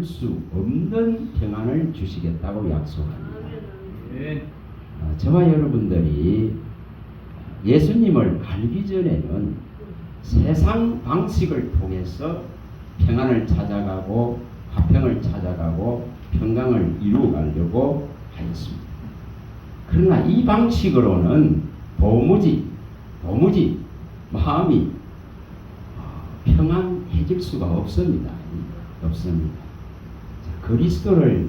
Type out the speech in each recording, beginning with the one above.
수 없는 평안을 주시겠다고 약속합니다. 저와 여러분들이 예수님을 알기 전에는 세상 방식을 통해서 평안을 찾아가고 화평을 찾아가고 평강을 이루어가려고 하였습니다. 그러나 이 방식으로는 도무지 마음이 평안해질 수가 없습니다. 그리스도를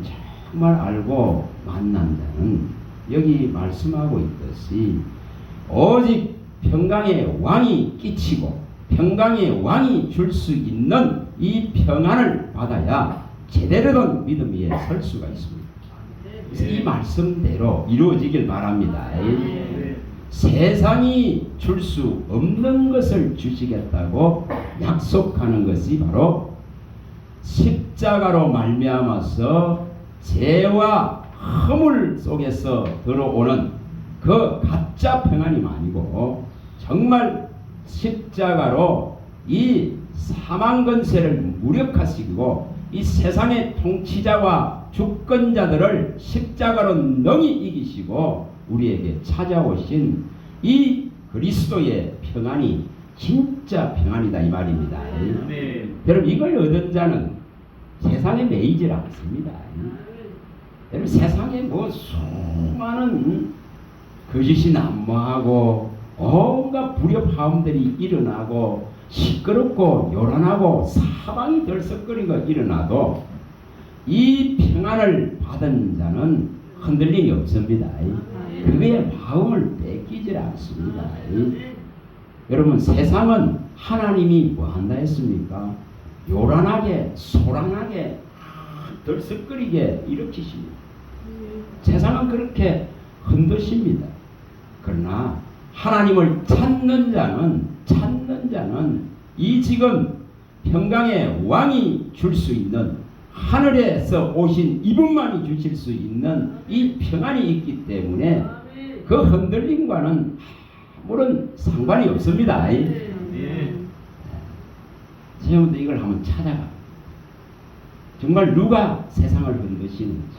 정말 알고 만난다는 여기 말씀하고 있듯이 오직 평강의 왕이 끼치고 평강의 왕이 줄 수 있는 이 평안을 받아야 제대로 된 믿음 위에 설 수가 있습니다. 그래서 이 말씀대로 이루어지길 바랍니다. 세상이 줄 수 없는 것을 주시겠다고 약속하는 것이 바로 십자가로 말미암아서 죄와 허물 속에서 들어오는 그 가짜 평안이 아니고 정말 십자가로 이 사망 권세를 무력화시키고 이 세상의 통치자와 주권자들을 십자가로 능히 이기시고 우리에게 찾아오신 이 그리스도의 평안이 진짜 평안이다 이 말입니다. 여러분 이걸 얻은 자는 세상에 매이질 않습니다. 여러분 세상에 뭐 수많은 거짓이 난무하고 온갖 불협화음들이 일어나고 시끄럽고 요란하고 사방이 들썩거리고 일어나도 이 평안을 받은 자는 흔들림이 없습니다. 그의 마음을 뺏기질 않습니다. 여러분 세상은 하나님이 뭐 한다 했습니까? 요란하게 소란하게 들썩거리게 일으키십니다. 세상은 그렇게 흔드십니다. 그러나 하나님을 찾는 자는 이 지금 평강의 왕이 줄 수 있는 하늘에서 오신 이분만이 주실 수 있는 이 평안이 있기 때문에 그 흔들림과는 아무런 상관이 없습니다. 여러분들 이걸 한번 찾아가. 정말 누가 세상을 흔드시는지,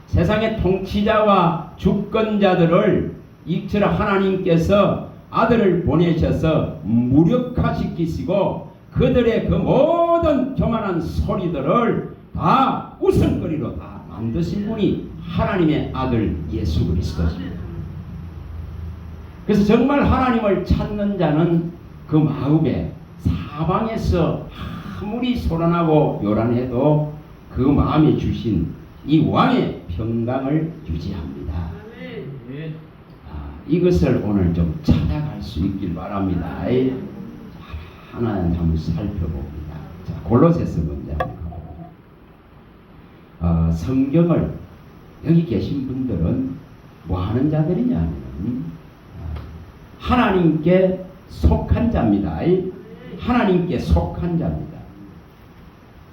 세상의 통치자와 주권자들을 이처럼 하나님께서 아들을 보내셔서 무력화시키시고 그들의 그 모든 교만한 소리들을 다 웃음거리로 다 만드신 분이 하나님의 아들 예수 그리스도십니다. 그래서 정말 하나님을 찾는 자는 그 마음에 사방에서 아무리 소란하고 요란해도 그 마음에 주신 이 왕의 평강을 유지합니다. 이것을 오늘 좀 찾아갈 수 있길 바랍니다. 하나는 한번 살펴봅니다. 자, 골로새서 먼저 성경을 여기 계신 분들은 뭐 하는 자들이냐면 하나님께 속한 자입니다. 하나님께 속한 자입니다.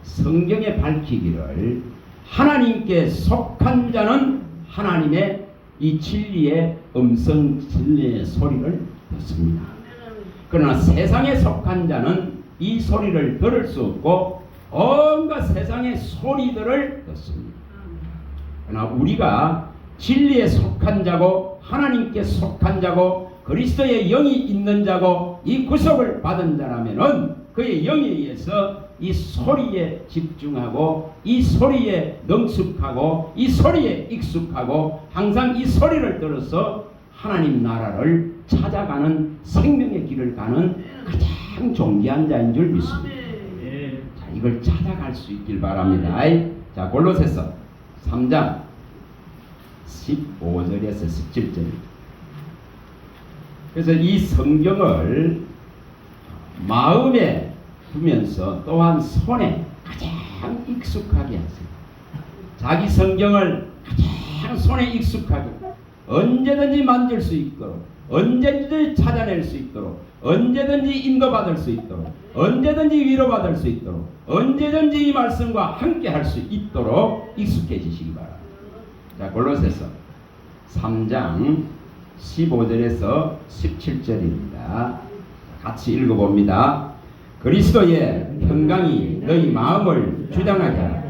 성경에 밝히기를 하나님께 속한 자는 하나님의 이 진리의 음성, 진리의 소리를 듣습니다. 그러나 세상에 속한 자는 이 소리를 들을 수 없고 온갖 세상의 소리들을 듣습니다. 그러나 우리가 진리에 속한 자고 하나님께 속한 자고 그리스도의 영이 있는 자고 이 구속을 받은 자라면은 그의 영에 의해서 이 소리에 집중하고 이 소리에 능숙하고 이 소리에 익숙하고 항상 이 소리를 들어서 하나님 나라를 찾아가는 생명의 길을 가는 가장 존귀한 자인 줄 믿습니다. 자, 이걸 찾아갈 수 있길 바랍니다. 자, 골로새서 3장 15절에서 17절입니다. 그래서 이 성경을 마음에 두면서 또한 손에 가장 익숙하게 하세요. 자기 성경을 가장 손에 익숙하게 언제든지 만질 수 있도록 언제든지 찾아낼 수 있도록 언제든지 인도받을 수 있도록 언제든지 위로받을 수 있도록 언제든지 이 말씀과 함께 할 수 있도록 익숙해지시기 바랍니다. 자, 골로새서 3장 15절에서 17절입니다. 같이 읽어봅니다. 그리스도의 평강이 너희 마음을 주장하게 하라.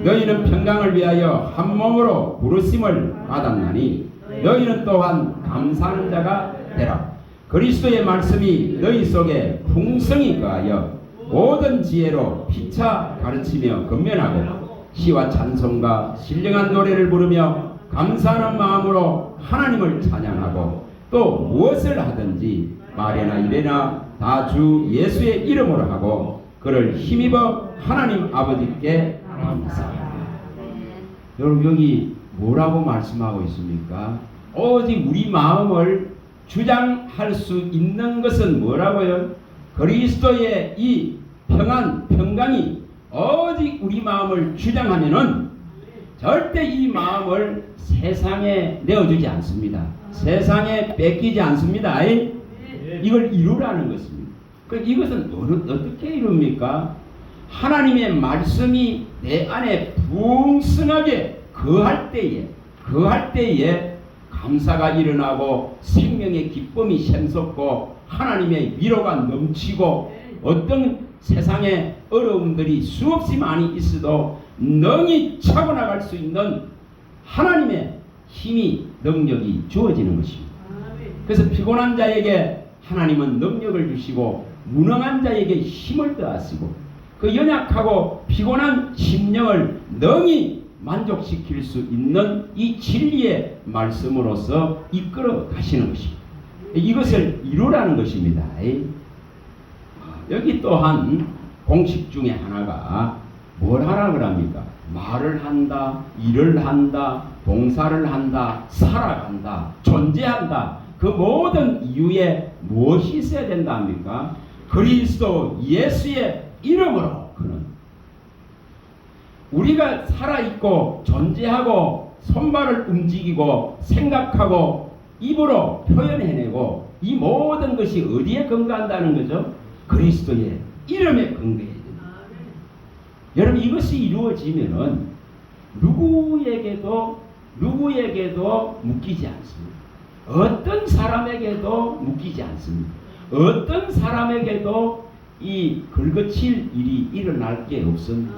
너희는 평강을 위하여 한 몸으로 부르심을 받았나니 너희는 또한 감사하는 자가 되라. 그리스도의 말씀이 너희 속에 풍성히 거하여 모든 지혜로 피차 가르치며 건면하고 시와 찬송과 신령한 노래를 부르며 감사하는 마음으로 하나님을 찬양하고 또 무엇을 하든지 말이나 이래나 다 주 예수의 이름으로 하고 그를 힘입어 하나님 아버지께 감사하라. 여러분 여기 뭐라고 말씀하고 있습니까? 오직 우리 마음을 주장할 수 있는 것은 뭐라고요? 그리스도의 이 평강이 오직 우리 마음을 주장하면은 절대 이 마음을 세상에 내어주지 않습니다. 세상에 뺏기지 않습니다. 이걸 이루라는 것입니다. 이것은 어떻게 이룹니까? 하나님의 말씀이 내 안에 풍성하게 거할 때에 감사가 일어나고 생명의 기쁨이 샘솟고 하나님의 위로가 넘치고 어떤 세상에 어려움들이 수없이 많이 있어도 능히 차고 나갈 수 있는 하나님의 힘이 능력이 주어지는 것입니다. 그래서 피곤한 자에게 하나님은 능력을 주시고 무능한 자에게 힘을 더하시고 그 연약하고 피곤한 심령을 능히 만족시킬 수 있는 이 진리의 말씀으로서 이끌어 가시는 것입니다. 이것을 이루라는 것입니다. 여기 또한 공식 중에 하나가 뭘 하라 그럽니까? 말을 한다, 일을 한다, 봉사를 한다, 살아간다, 존재한다. 그 모든 이유에 무엇이 있어야 된다 합니까? 그리스도 예수의 이름으로 그는 우리가 살아있고 존재하고 손발을 움직이고 생각하고 입으로 표현해내고 이 모든 것이 어디에 근거한다는 거죠? 그리스도의 이름에 근거해야 됩니다. 여러분 이것이 이루어지면은 누구에게도 묶이지 않습니다. 어떤 사람에게도 묶이지 않습니다. 어떤 사람에게도 이 긁어칠 일이 일어날 게 없습니다.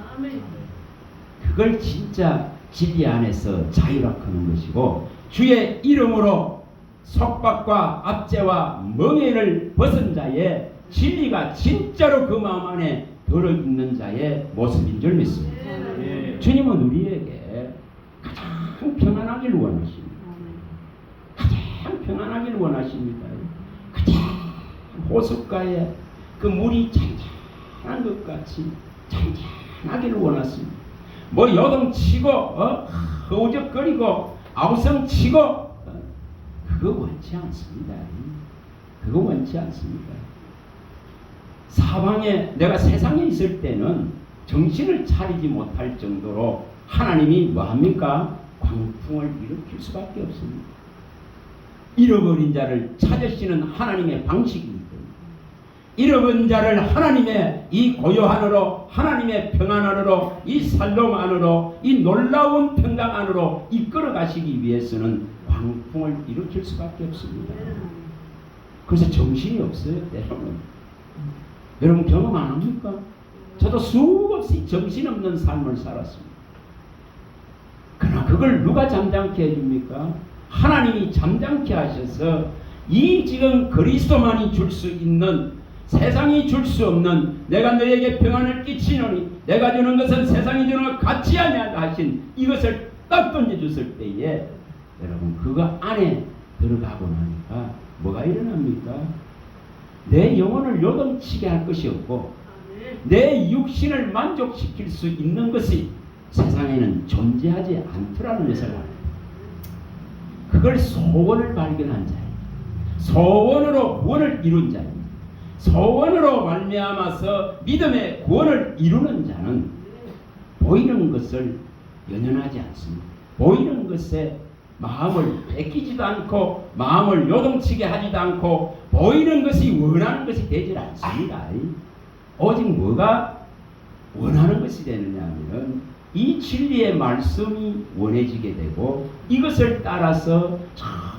그걸 진짜 진리 안에서 자유락하는 것이고 주의 이름으로 속박과 압제와 멍에를 벗은 자의 진리가 진짜로 그 마음 안에 들어있는 자의 모습인 줄 믿습니다. 주님은 우리에게 가장 평안하기를 원하십니다. 가장 평안하기를 원하십니다. 가장 호숫가에 그 물이 잔잔한 것 같이 잔잔하기를 원하십니다. 뭐 요동치고 허우적거리고 아우성치고 그거 원치 않습니다. 그거 원치 않습니다. 사방에 내가 세상에 있을 때는 정신을 차리지 못할 정도로 하나님이 뭐합니까? 광풍을 일으킬 수밖에 없습니다. 잃어버린 자를 찾으시는 하나님의 방식입니다. 잃어버린 자를 하나님의 이 고요 안으로 하나님의 평안 안으로 이 살롬 안으로 이 놀라운 평강 안으로 이끌어 가시기 위해서는 광풍을 일으킬 수밖에 없습니다. 그래서 정신이 없어요. 여러분 경험 안 합니까? 저도 수없이 정신없는 삶을 살았습니다. 그러나 그걸 누가 잠잠케 해줍니까? 하나님이 잠잠케 하셔서 이 지금 그리스도만이 줄 수 있는 세상이 줄 수 없는 내가 너에게 평안을 끼치노니 내가 주는 것은 세상이 주는 것 같지 아니하다 하신 이것을 딱 던져줬을 때에 여러분 그거 안에 들어가고 나니까 뭐가 일어납니까? 내 영혼을 요동치게 할 것이 없고 내 육신을 만족시킬 수 있는 것이 세상에는 존재하지 않더라는 것을 압니다. 그걸 소원을 발견한 자예요. 소원으로 구원을 이룬 자입니다. 소원으로 말미암아서 믿음의 구원을 이루는 자는 보이는 것을 연연하지 않습니다. 보이는 것에 마음을 뺏기지도 않고 마음을 요동치게 하지도 않고 보이는 것이 원하는 것이 되질 않습니다. 오직 뭐가 원하는 것이 되느냐 하면 이 진리의 말씀이 원해지게 되고 이것을 따라서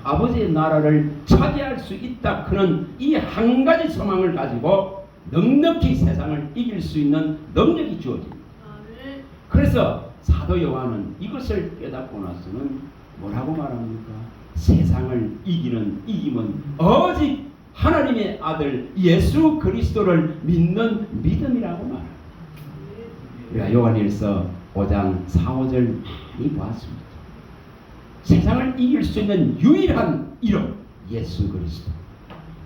아버지의 나라를 차지할 수 있다 그런 이 한 가지 소망을 가지고 넉넉히 세상을 이길 수 있는 능력이 주어집니다. 그래서 사도 요한은 이것을 깨닫고 나서는 뭐라고 말합니까? 세상을 이김은 오직 하나님의 아들 예수 그리스도를 믿는 믿음이라고 말합니다. 우리가 요한일서 5장 4, 5절 많이 보았습니다. 세상을 이길 수 있는 유일한 이름 예수 그리스도.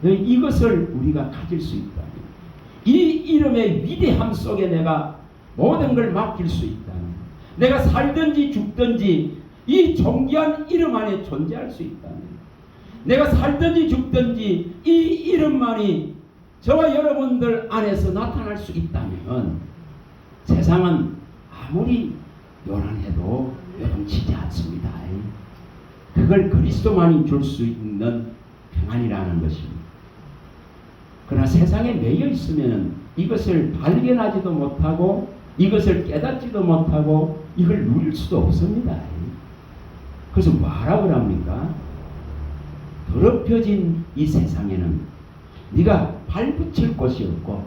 이것을 우리가 가질 수 있다면, 이 이름의 위대함 속에 내가 모든 걸 맡길 수 있다면, 내가 살든지 죽든지 이 존귀한 이름 안에 존재할 수 있다면, 내가 살든지 죽든지 이 이름만이 저와 여러분들 안에서 나타날 수 있다면 세상은 아무리 요란해도 요동치지 않습니다. 그걸 그리스도만이 줄 수 있는 평안이라는 것입니다. 그러나 세상에 매여 있으면 이것을 발견하지도 못하고 이것을 깨닫지도 못하고 이걸 누릴 수도 없습니다. 그래서 뭐라고 합니까? 더럽혀진 이 세상에는 네가 발붙일 곳이 없고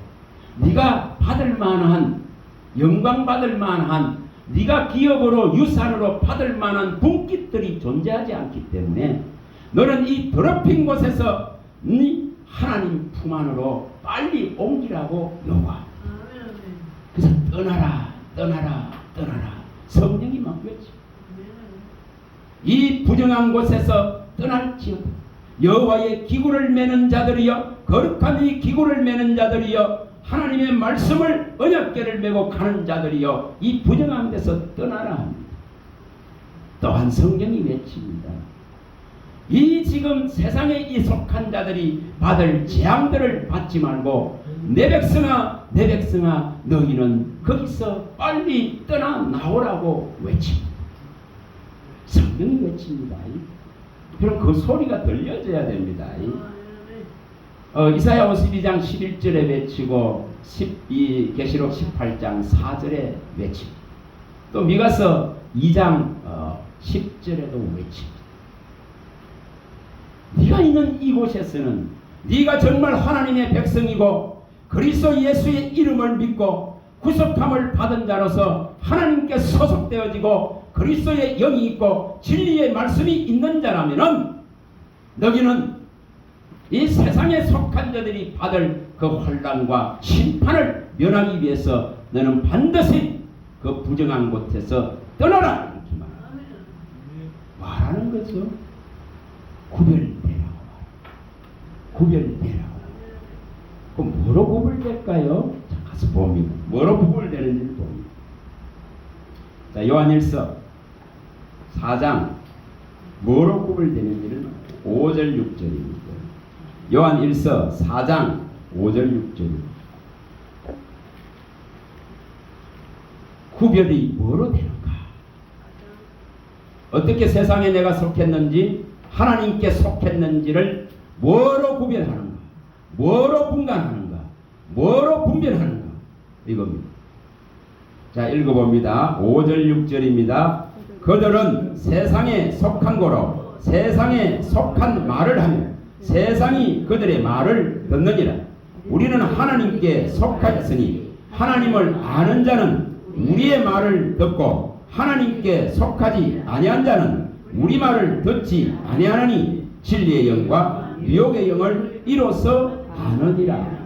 네가 받을 만한 영광 받을 만한 네가 기업으로 유산으로 받을 만한 분깃들이 존재하지 않기 때문에 너는 이 더럽힌 곳에서 네 하나님 품 안으로 빨리 옮기라고 요구합니다. 그래서 떠나라 떠나라 떠나라 성령이 막 외쳐. 이 부정한 곳에서 떠날지어다. 여호와의 기구를 매는 자들이여 거룩한 이 기구를 매는 자들이여 하나님의 말씀을 언약궤를 메고 가는 자들이여 이 부정한 데서 떠나라 합니다. 또한 성령이 외칩니다. 이 지금 세상에 이 속한 자들이 받을 재앙들을 받지 말고 내 백성아 내 백성아 너희는 거기서 빨리 떠나 나오라고 외칩니다. 성령이 외칩니다. 그럼 그 소리가 들려져야 됩니다. 이사야 52장 11절에 외치고 계시록 18장 4절에 외칩니다. 또 미가서 2장 10절에도 외칩니다. 네가 있는 이곳에서는 네가 정말 하나님의 백성이고 그리스도 예수의 이름을 믿고 구속함을 받은 자로서 하나님께 소속되어지고 그리스도의 영이 있고 진리의 말씀이 있는 자라면은 너희는 이 세상에 속한 자들이 받을 그 혼란과 심판을 면하기 위해서 너는 반드시 그 부정한 곳에서 떠나라 이렇게 말하는 거죠. 구별되라고 구별되라고. 그럼 뭐로 구별될까요? 자, 가서 봅니다. 뭐로 구별되는지를 봅니다. 자, 요한일서 4장 뭐로 구별되는지를 5절 6절입니다. 요한일서 4장 5절 6절입니다. 구별이 뭐로 되는가? 어떻게 세상에 내가 속했는지 하나님께 속했는지를 뭐로 구별하는가? 뭐로 분간하는가? 뭐로 분별하는가? 이겁니다. 자, 읽어봅니다. 5절 6절입니다. 그들은 세상에 속한 거로 세상에 속한 말을 하며 세상이 그들의 말을 듣느니라. 우리는 하나님께 속하였으니 하나님을 아는 자는 우리의 말을 듣고 하나님께 속하지 아니한 자는 우리 말을 듣지 아니하느니 진리의 영과 미혹의 영을 이로써 아느니라.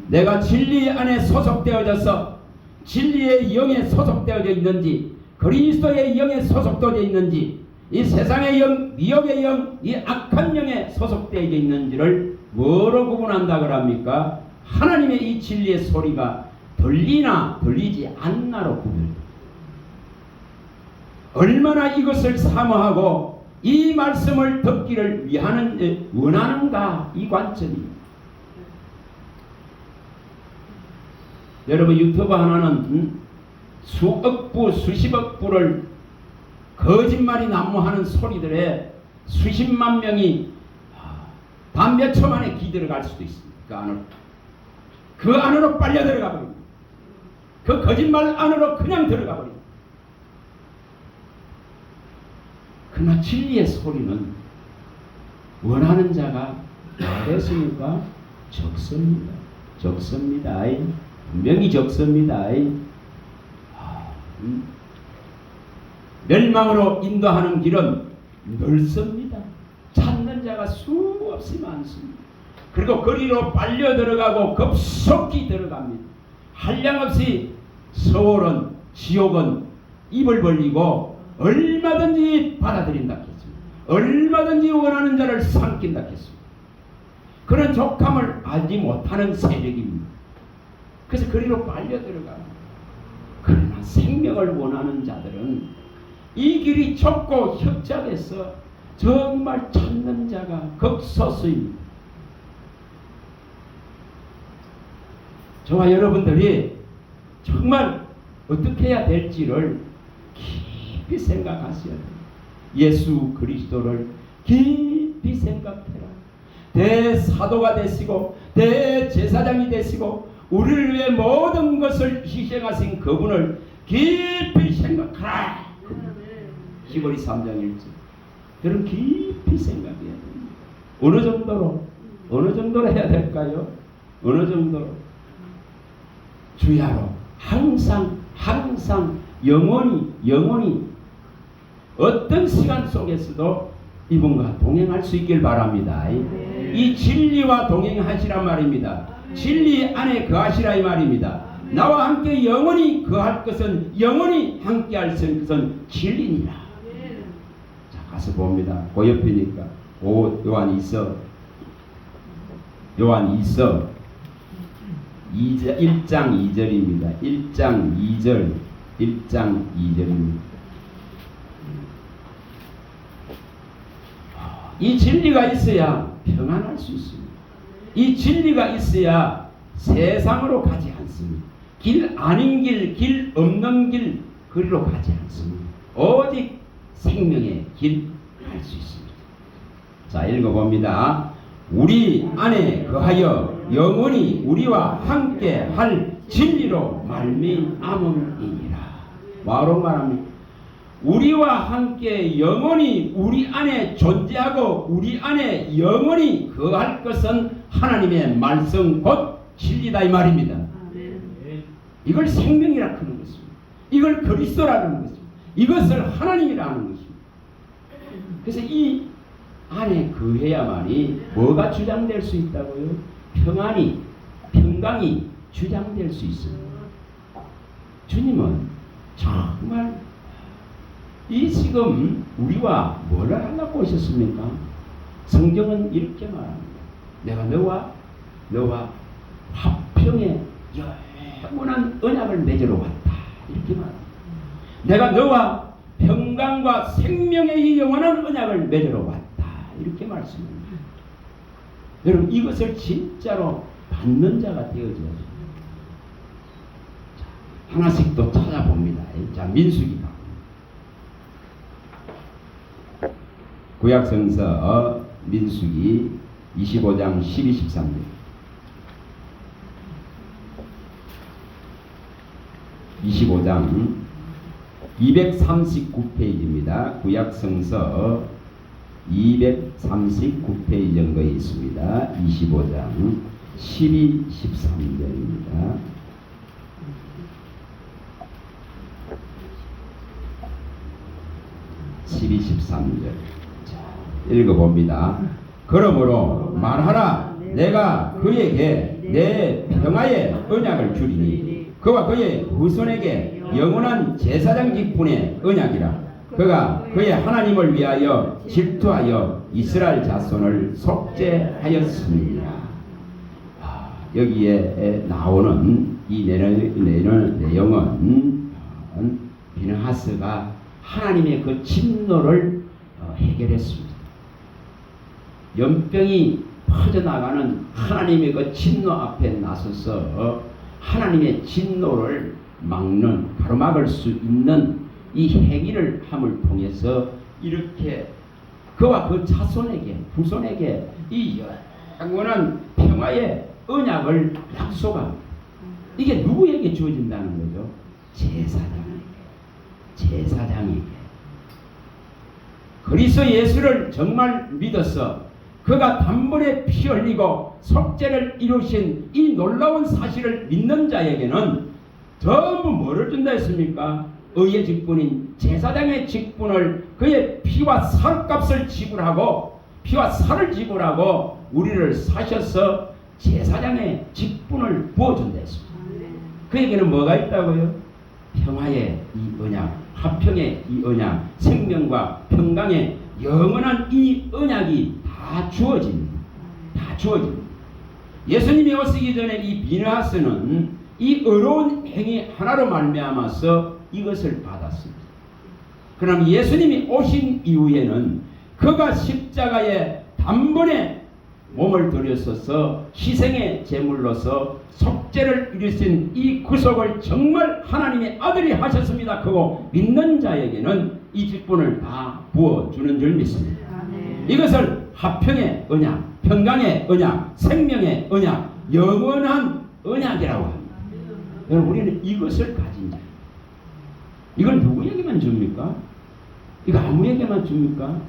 내가 진리 안에 소속되어져서 진리의 영에 소속되어져 있는지 그리스도의 영에 소속되어져 있는지 이 세상의 영, 미혹의 영, 이 악한 영에 소속되어 있는지를 뭐로 구분한다 그럽니까? 하나님의 이 진리의 소리가 들리나 들리지 않나로 구분합니다. 얼마나 이것을 사모하고 이 말씀을 듣기를 원하는가 이 관점입니다. 여러분 유튜브 하나는 수억 부 수십억 부를 거짓말이 난무하는 소리들에 수십만 명이 단 몇 초 만에 기들어갈 수도 있습니다. 그 안으로 빨려 들어가 버립니다. 그 거짓말 안으로 그냥 들어가 버립니다. 그러나 진리의 소리는 원하는 자가 많겠습니까? 적습니다. 적습니다. 분명히 적습니다. 멸망으로 인도하는 길은 넓습니다. 찾는 자가 수없이 많습니다. 그리고 거리로 빨려 들어가고 급속히 들어갑니다. 한량없이 서울은, 지옥은 입을 벌리고 얼마든지 받아들인다 했습니다. 얼마든지 원하는 자를 삼킨다 했습니다. 그런 족함을 알지 못하는 세력입니다. 그래서 거리로 빨려 들어갑니다. 그러나 생명을 원하는 자들은 이 길이 좁고 협착해서 정말 찾는 자가 극소수입니다. 저와 여러분들이 정말 어떻게 해야 될지를 깊이 생각하셔야 돼요. 예수 그리스도를 깊이 생각해라. 대사도가 되시고 대제사장이 되시고 우리를 위해 모든 것을 희생하신 그분을 깊이 생각하라. 히브리 3장 1절. 여러분 깊이 생각해야 됩니다. 어느 정도로 해야 될까요? 어느 정도로? 주야로 항상 영원히 어떤 시간 속에서도 이분과 동행할 수 있길 바랍니다. 이 진리와 동행하시란 말입니다. 진리 안에 거하시라 이 말입니다. 나와 함께 영원히 거할 것은, 영원히 함께 할 것은 진리니라. 자, 가서 봅니다. 그 옆이니까 요한 있어 1장 2절입니다. 1장 2절입니다. 이 진리가 있어야 평안할 수 있습니다. 이 진리가 있어야 세상으로 가지 않습니다. 길 아닌 길 없는 길, 그리로 가지 않습니다. 오직 생명의 길 갈 수 있습니다. 자, 읽어봅니다. 우리 안에 거하여 영원히 우리와 함께 할 진리로 말미암음이니라. 뭐로 말합니까? 우리와 함께 영원히 우리 안에 존재하고 우리 안에 영원히 거할 것은 하나님의 말씀 곧 진리다 이 말입니다. 이걸 생명이라 하는 것입니다. 이걸 그리스도라는 것입니다. 이것을 하나님이라 하는 것입니다. 그래서 이 안에 거해야만이 뭐가 주장될 수 있다고요? 평강이 주장될 수 있습니다. 주님은 정말 이 지금 우리와 뭘 하려고 오셨습니까? 성경은 이렇게 말합니다. 내가 너와 화평의 영원한 언약을 맺으러 왔다. 이렇게 말합니다. 내가 너와 평강과 생명의 이 영원한 언약을 맺으러 왔다. 이렇게 말씀합니다. 여러분 이것을 진짜로 받는 자가 되어져야 됩니다. 하나씩 또 찾아봅니다. 자, 민수기 구약성서 민수기 25장 12, 13절. 25장 239페이지입니다. 구약성서 239페이지 정도에 있습니다. 25장 12, 13절입니다. 12, 13절. 자, 읽어봅니다. 그러므로 말하라. 내가 그에게 내 평화의 언약을 주리니 그와 그의 후손에게 영원한 제사장 직분의 언약이라. 그가 그의 하나님을 위하여 질투하여 이스라엘 자손을 속죄하였습니다. 여기에 나오는 이 내용은 비느하스가 하나님의 그 진노를 해결했습니다. 연병이 퍼져나가는 하나님의 그 진노 앞에 나서서 하나님의 진노를 막는, 가로막을 수 있는 이 행위를 함을 통해서 이렇게 그와 그 자손에게, 후손에게 이 영원한 평화의 언약을 약속합니다. 이게 누구에게 주어진다는 거죠? 제사장에게. 그리스도 예수를 정말 믿어서 그가 단번에 피 흘리고 속죄를 이루신 이 놀라운 사실을 믿는 자에게는 전부 뭐를 준다 했습니까? 의의 직분인 제사장의 직분을 그의 피와 살값을 지불하고 피와 살을 지불하고 우리를 사셔서 제사장의 직분을 부어준다 했습니다. 그에게는 뭐가 있다고요? 평화의 이 언약, 화평의 이 언약, 생명과 평강의 영원한 이 언약이 다 주어집니다. 다 주어집니다. 예수님이 오시기 전에 이 비느하스는 이 어려운 행위 하나로 말미암아서 이것을 받았습니다. 그럼 예수님이 오신 이후에는 그가 십자가에 단번에 몸을 들였어서 희생의 제물로서 속죄를 이루신 이 구속을 정말 하나님의 아들이 하셨습니다. 그거 믿는 자에게는 이 직분을 다 부어주는 줄 믿습니다. 이것을 화평의 언약, 평강의 언약, 생명의 언약, 영원한 언약이라고 합니다. 여러분, 우리는 이것을 가진 자. 이걸 누구에게만 줍니까? 이거 아무에게만 줍니까?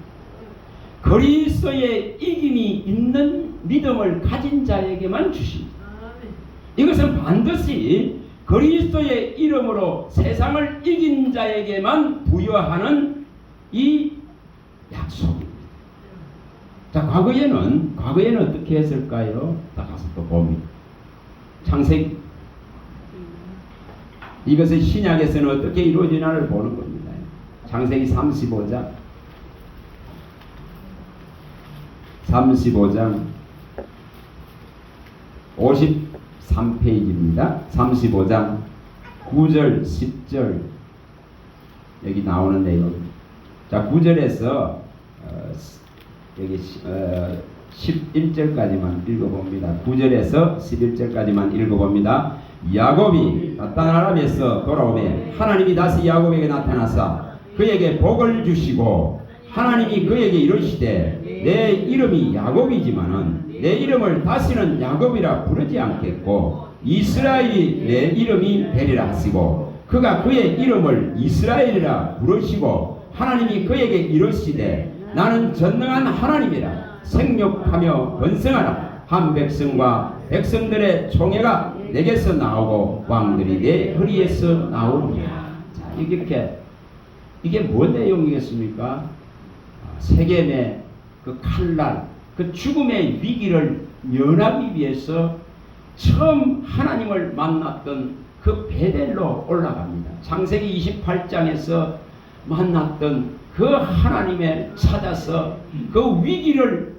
그리스도의 이김이 있는 믿음을 가진 자에게만 주십니다. 이것은 반드시 그리스도의 이름으로 세상을 이긴 자에게만 부여하는 이 약속입니다. 자, 과거에는 어떻게 했을까요? 딱 가서 또 봅니다. 창세기. 이것은 신약에서는 어떻게 이루어지나를 보는 겁니다. 창세기 35장 53페이지입니다. 35장 9절 10절 여기 나오는 내용. 자, 9절에서 여기 11절까지만 읽어봅니다. 9절에서 11절까지만 읽어봅니다. 야곱이 다단아람에서 돌아오매 하나님이 다시 야곱에게 나타나사 그에게 복을 주시고 하나님이 그에게 이르시되 내 이름이 야곱이지만은 내 이름을 다시는 야곱이라 부르지 않겠고 이스라엘이 내 이름이 되리라 하시고 그가 그의 이름을 이스라엘이라 부르시고 하나님이 그에게 이르시되 나는 전능한 하나님이라 생육하며 번성하라 한 백성과 백성들의 총회가 내게서 나오고 왕들이 내 허리에서 나오리라. 자, 이게 뭔 내용이겠습니까? 세겜의 그 칼날, 그 죽음의 위기를 면하기 위해서 처음 하나님을 만났던 그 베델로 올라갑니다. 창세기 28장에서 만났던 그 하나님을 찾아서 그 위기를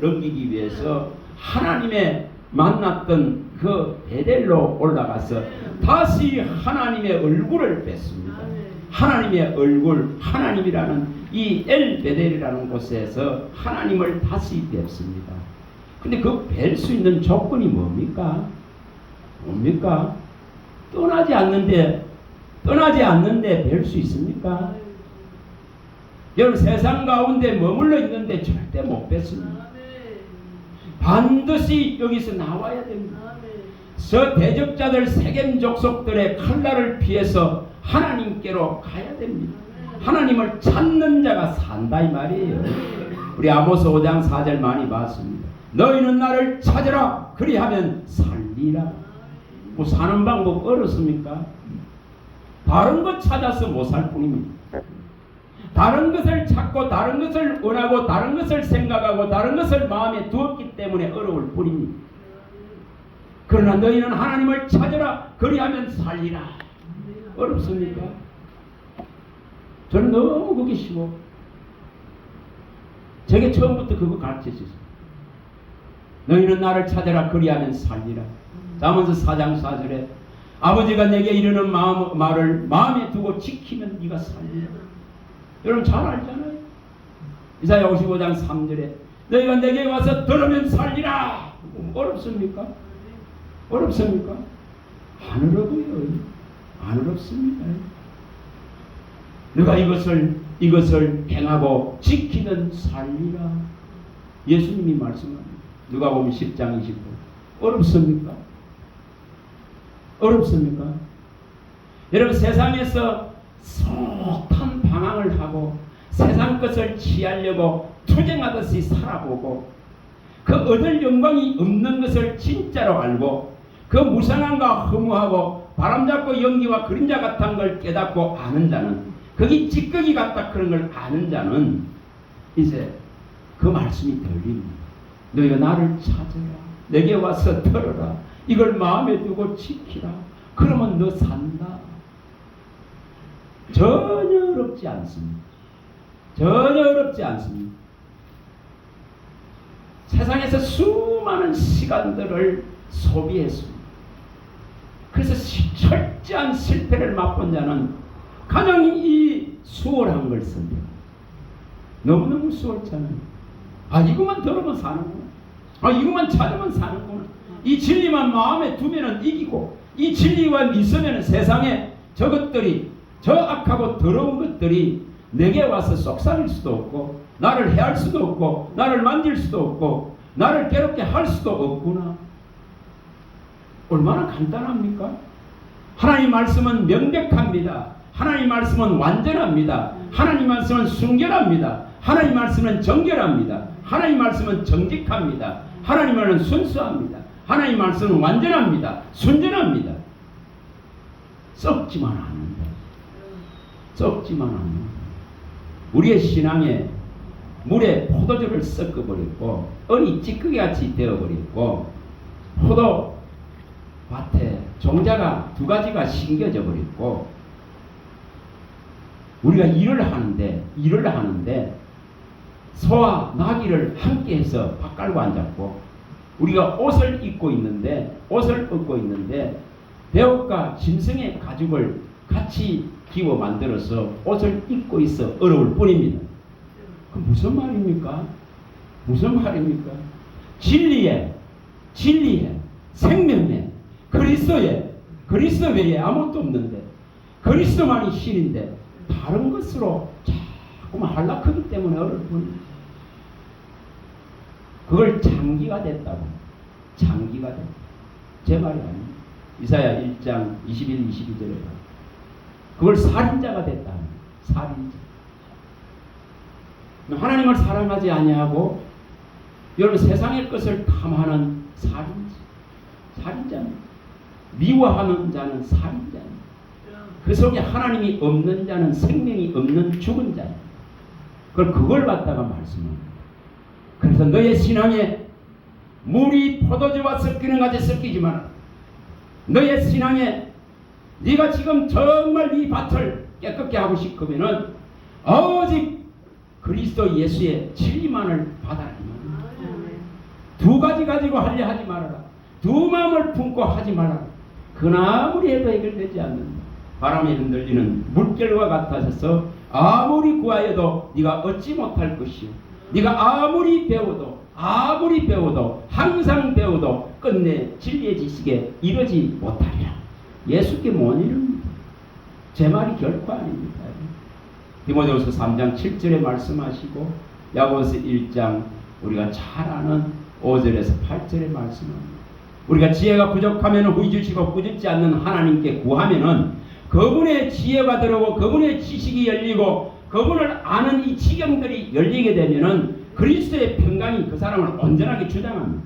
넘기기 위해서 하나님의 만났던 그 베델로 올라가서 다시 하나님의 얼굴을 뵙습니다. 하나님의 얼굴, 하나님이라는 이 엘베델이라는 곳에서 하나님을 다시 뵙습니다. 근데 그 뵐 수 있는 조건이 뭡니까? 떠나지 않는데 뵐 수 있습니까? 여러분, 세상 가운데 머물러 있는데 절대 못 뵙습니다. 반드시 여기서 나와야 됩니다. 저 대적자들 세겜 족속들의 칼날을 피해서 하나님께로 가야 됩니다. 하나님을 찾는 자가 산다 이 말이에요. 우리 아모스 5장 4절 많이 봤습니다. 너희는 나를 찾으라 그리하면 살리라. 뭐 사는 방법 어렵습니까? 다른 것 찾아서 못 살 뿐입니다. 다른 것을 찾고 다른 것을 원하고 다른 것을 생각하고 다른 것을 마음에 두었기 때문에 어려울 뿐입니다. 그러나 너희는 하나님을 찾으라 그리하면 살리라. 어렵습니까? 저는 너무 그게 쉬워. 제게 처음부터 그거 가르쳐주셨어요. 너희는 나를 찾아라 그리하면 살리라. 잠언서 4장 4절에 아버지가 내게 이르는 말을 마음에 두고 지키면 네가 살리라. 여러분 잘 알잖아요. 이사야 55장 3절에 너희가 내게 와서 들으면 살리라. 어렵습니까? 어렵습니까? 안 어려워요. 안 어렵습니다. 누가 이것을 행하고 지키면 살리라. 예수님이 말씀합니다. 누가 보면 10장 20절. 어렵습니까? 어렵습니까? 여러분, 세상에서 숱한 방황을 하고 세상 것을 취하려고 투쟁하듯이 살아보고 그 얻을 영광이 없는 것을 진짜로 알고 그 무상함과 허무하고 바람잡고 연기와 그림자 같은 걸 깨닫고 아는 자는, 거기 찌꺼기 같다 그런 걸 아는 자는 이제 그 말씀이 들립니다. 너희가 나를 찾아라. 내게 와서 들어라. 이걸 마음에 두고 지키라. 그러면 너 산다. 전혀 어렵지 않습니다. 전혀 어렵지 않습니다. 세상에서 수많은 시간들을 소비했습니다. 그래서 철저한 실패를 맛본 자는 가장 이 수월한 걸 선택합니다. 너무너무 수월잖아요. 이것만 들으면 사는구나. 이것만 찾으면 사는구나. 이 진리만 마음에 두면은 이기고, 이 진리만 있으면 세상에 저것들이, 저 악하고 더러운 것들이 내게 와서 속삭일 수도 없고, 나를 해할 수도 없고, 나를 만질 수도 없고, 나를 괴롭게 할 수도 없구나. 얼마나 간단합니까? 하나님 말씀은 명백합니다. 하나님 말씀은 완전합니다. 하나님 말씀은 순결합니다. 하나님 말씀은 정결합니다. 하나님 말씀은 정직합니다. 하나님 말씀은 순수합니다. 하나님 말씀은 완전합니다. 순전합니다. 썩지만 않는다. 썩지만 않는다. 우리의 신앙에 물에 포도주를 섞어버렸고, 은이 찌꺼기같이 되어버렸고, 포도밭에 종자가 두 가지가 심겨져 버렸고, 우리가 일을 하는데 소와 나귀를 함께해서 밥 깔고 앉았고, 우리가 옷을 입고 있는데 배옷과 짐승의 가죽을 같이 기워 만들어서 옷을 입고 있어 어려울 뿐입니다. 그 무슨 말입니까? 무슨 말입니까? 진리에 생명에 그리스도 외에 아무것도 없는데, 그리스도만이 신인데 다른 것으로 자꾸만 한락하기 때문에 어려울 뿐입니다. 그걸 장기가 됐다고. 장기가 됐다. 제 말이 아닙니다. 이사야 1장 21, 22절에 그걸 살인자가 됐다. 살인자. 하나님을 사랑하지 아니하고 여러분 세상의 것을 탐하는 살인자입니다. 미워하는 자는 살인자입니다. 그 속에 하나님이 없는 자는 생명이 없는 죽은 자입니다. 그걸 갖다가 말씀합니다. 그래서 너의 신앙에 물이 포도주와 섞이는 같이 섞이지 마라. 너의 신앙에 네가 지금 정말 이 밭을 깨끗게 하고 싶으면은 오직 그리스도 예수의 진리만을 받아라. 두 가지 가지고 하려 하지 말아라. 두 마음을 품고 하지 말아라. 그건 아무리 해도 해결되지 않는다. 바람에 흔들리는 물결과 같아서 아무리 구하여도 네가 얻지 못할 것이요, 네가 아무리 배워도 항상 배워도 끝내 진리의 지식에 이르지 못하리라. 예수께 못 이릅니다. 제 말이 결코 아닙니다. 디모데후서 3장 7절에 말씀하시고 야고보서 1장 우리가 잘 아는 5절에서 8절에 말씀합니다. 우리가 지혜가 부족하면 후히 주시고 꾸짖지 않는 하나님께 구하면은 그분의 지혜가 들어오고 그분의 지식이 열리고 그분을 아는 이 지경들이 열리게 되면은 그리스도의 평강이 그 사람을 온전하게 주장합니다.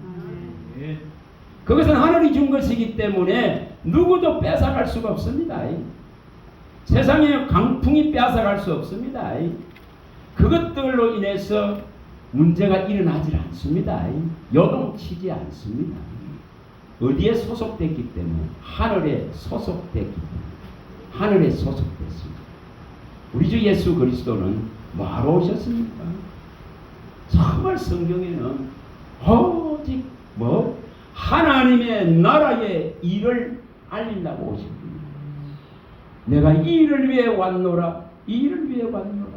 그것은 하늘이 준 것이기 때문에 누구도 뺏어갈 수가 없습니다. 세상에 강풍이 뺏어갈 수 없습니다. 그것들로 인해서 문제가 일어나지 않습니다. 요동치지 않습니다. 어디에 소속됐기 때문에? 하늘에 소속됐기 때문에. 하늘에 소속됐습니다. 우리 주 예수 그리스도는 뭐하러 오셨습니까? 정말 성경에는 오직 하나님의 나라의 일을 알리려고 오신 분입니다. 내가 이 일을 위해 왔노라. 이 일을 위해 왔노라.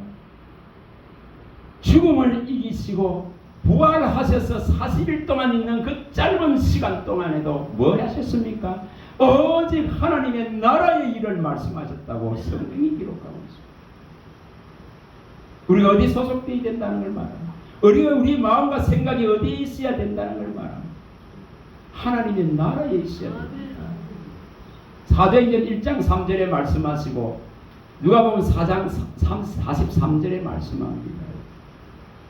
죽음을 이기시고 부활하셔서 40일 동안 있는 그 짧은 시간 동안에도 뭘 하셨습니까? 오직 하나님의 나라의 일을 말씀하셨다고 성경이 기록하고 있습니다. 우리가 어디 소속되어야 된다는 걸 말합니다. 우리 마음과 생각이 어디에 있어야 된다는 걸 말합니다. 하나님의 나라에 있어야 됩니다. 사도행전 1장 3절에 말씀하시고 누가복음 4장 43절에 말씀합니다.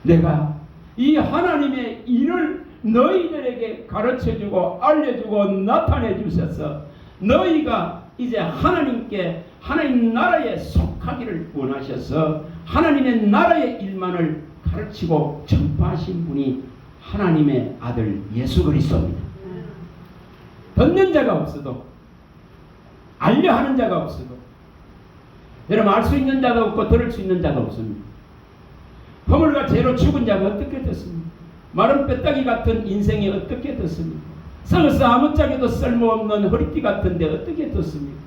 내가 이 하나님의 일을 너희들에게 가르쳐주고 알려주고 나타내 주셔서 너희가 이제 하나님께 하나님 나라에 속하기를 원하셔서 하나님의 나라의 일만을 가르치고 전파하신 분이 하나님의 아들 예수 그리스도입니다. 듣는 자가 없어도, 알려 하는 자가 없어도, 여러분 알 수 있는 자도 없고 들을 수 있는 자도 없습니다. 허물과 죄로 죽은 자가 어떻게 됐습니까? 마른 뼈다귀 같은 인생이 어떻게 됐습니까? 썩어서 아무짝에도 쓸모없는 허리띠 같은데 어떻게 됐습니까?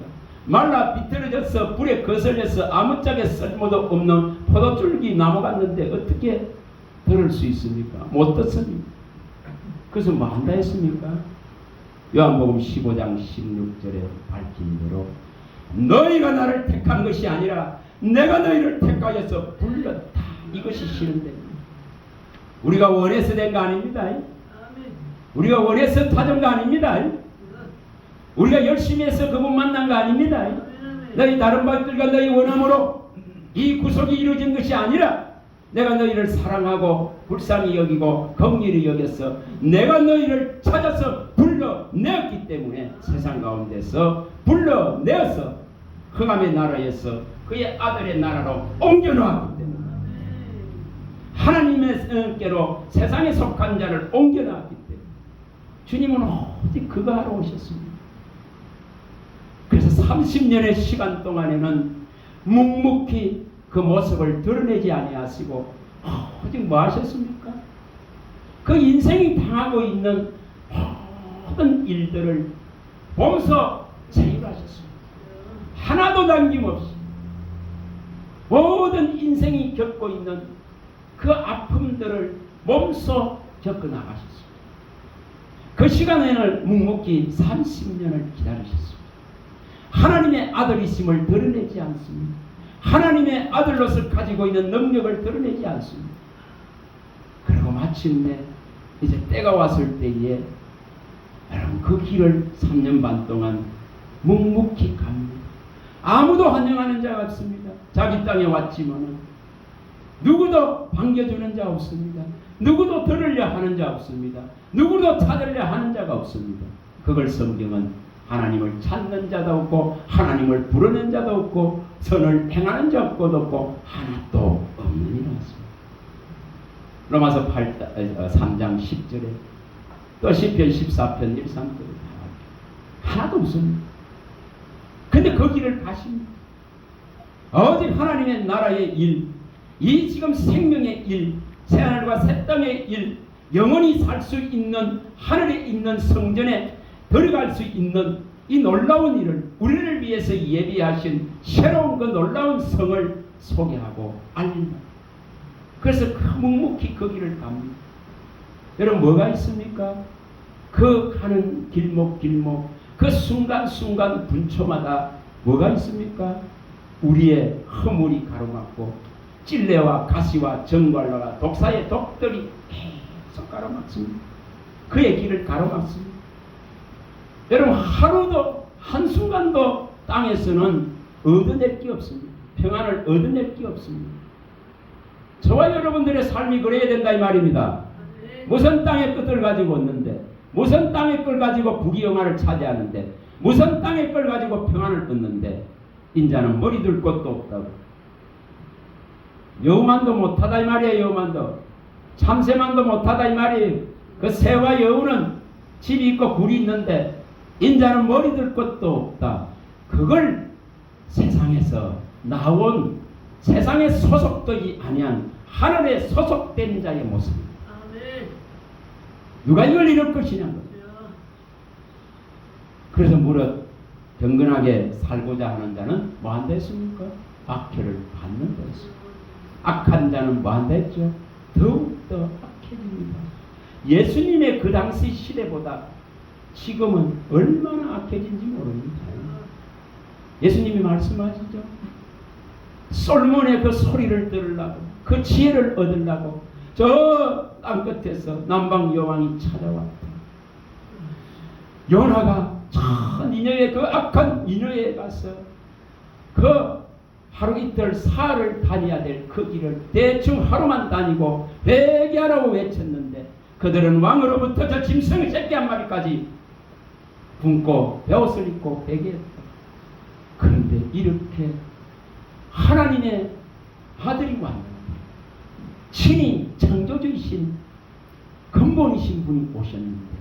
말라 비틀어져서 불에 거슬려서 아무짝에 쓸모도 없는 포도줄기 나무 같는데 어떻게 들을 수 있습니까? 못 듣습니까? 그래서 뭐 한다 했습니까? 요한복음 15장 16절에 밝힌 대로 너희가 나를 택한 것이 아니라 내가 너희를 택하여서 불렀다. 이것이 싫은데 우리가 원해서 된 거 아닙니다. 우리가 원해서 찾은 거 아닙니다. 우리가 열심히 해서 그분 만난 거 아닙니다. 너희 다른 백들과 너희 원함으로 이 구속이 이루어진 것이 아니라 내가 너희를 사랑하고 불쌍히 여기고 긍휼히 여겨서 내가 너희를 찾아서 불러내었기 때문에 세상 가운데서 불러내어서 흑암의 나라에서 그의 아들의 나라로 옮겨놓았기 때문에 하나님께로 세상에 속한 자를 옮겨놨기 때문에 주님은 오직 그거 하러 오셨습니다. 그래서 30년의 시간 동안에는 묵묵히 그 모습을 드러내지 아니하시고 오직 뭐 하셨습니까? 그 인생이 당하고 있는 모든 일들을 보면서 제일하셨습니다. 하나도 남김없이 모든 인생이 겪고 있는 그 아픔들을 몸소 겪어 나가셨습니다. 그 시간에는 묵묵히 30년을 기다리셨습니다. 하나님의 아들이심을 드러내지 않습니다. 하나님의 아들로서 가지고 있는 능력을 드러내지 않습니다. 그리고 마침내 이제 때가 왔을 때에 여러분 그 길을 3년 반 동안 묵묵히 갑니다. 아무도 환영하는 자가 없습니다. 자기 땅에 왔지만은 누구도 반겨주는 자 없습니다. 누구도 들으려 하는 자 없습니다. 누구도 찾으려 하는 자가 없습니다. 그걸 성경은 하나님을 찾는 자도 없고 하나님을 부르는 자도 없고 선을 행하는 자 없고 하나도 없느니라 했습니다. 로마서 3장 10절에 또 시편 14편 13절에 하나도 없습니다. 근데 그 길을 가십니다. 오직 하나님의 나라의 일, 이 지금 생명의 일, 새하늘과 새 땅의 일, 영원히 살 수 있는 하늘에 있는 성전에 들어갈 수 있는 이 놀라운 일을 우리를 위해서 예비하신 새로운 그 놀라운 성을 소개하고 알립니다. 그래서 묵묵히 그 길을 갑니다. 여러분 뭐가 있습니까? 그 가는 길목 그 순간순간 분초마다 뭐가 있습니까? 우리의 허물이 가로막고 찔레와 가시와 정갈로와 독사의 독들이 계속 가로막습니다. 그의 길을 가로막습니다. 여러분 하루도 한순간도 땅에서는 얻어낼 게 없습니다. 평안을 얻어낼 게 없습니다. 저와 여러분들의 삶이 그래야 된다 이 말입니다. 무슨 땅의 끝을 가지고 얻는데, 무슨 땅의 걸 가지고 부귀영화를 차지하는데, 무슨 땅의 걸 가지고 평안을 얻는데 인자는 머리 둘 곳도 없다고. 여우만도 못하다 이 말이에요. 여우만도 참새만도 못하다 이 말이에요. 그 새와 여우는 집이 있고 굴이 있는데 인자는 머리 둘 곳도 없다. 그걸 세상에서 나온 세상에 소속되지 아니한 하늘에 소속된 자의 모습입니다. 누가 이걸 이룰 것이냐는 거죠. 그래서 무릇 경건하게 살고자 하는 자는 뭐 한다 했습니까? 박해를 받는다 했습니다. 악한 자는 뭐 한다 했죠? 더욱더 악해집니다. 예수님의 그 당시 시대보다 지금은 얼마나 악해진지 모릅니다. 예수님이 말씀하시죠. 솔몬의 그 소리를 들으려고, 그 지혜를 얻으려고 저 땅끝에서 남방 여왕이 찾아왔다. 요나가 저 니느웨 그 악한 니느웨에 가서 그 하루 이틀 사흘을 다녀야 될 그 길을 대충 하루만 다니고 회개하라고 외쳤는데 그들은 왕으로부터 저 짐승 새끼 한 마리까지 굶고 베옷을 입고 회개했다. 그런데 이렇게 하나님의 아들이 왔는데 친히 창조주이신 근본이신 분이 오셨는데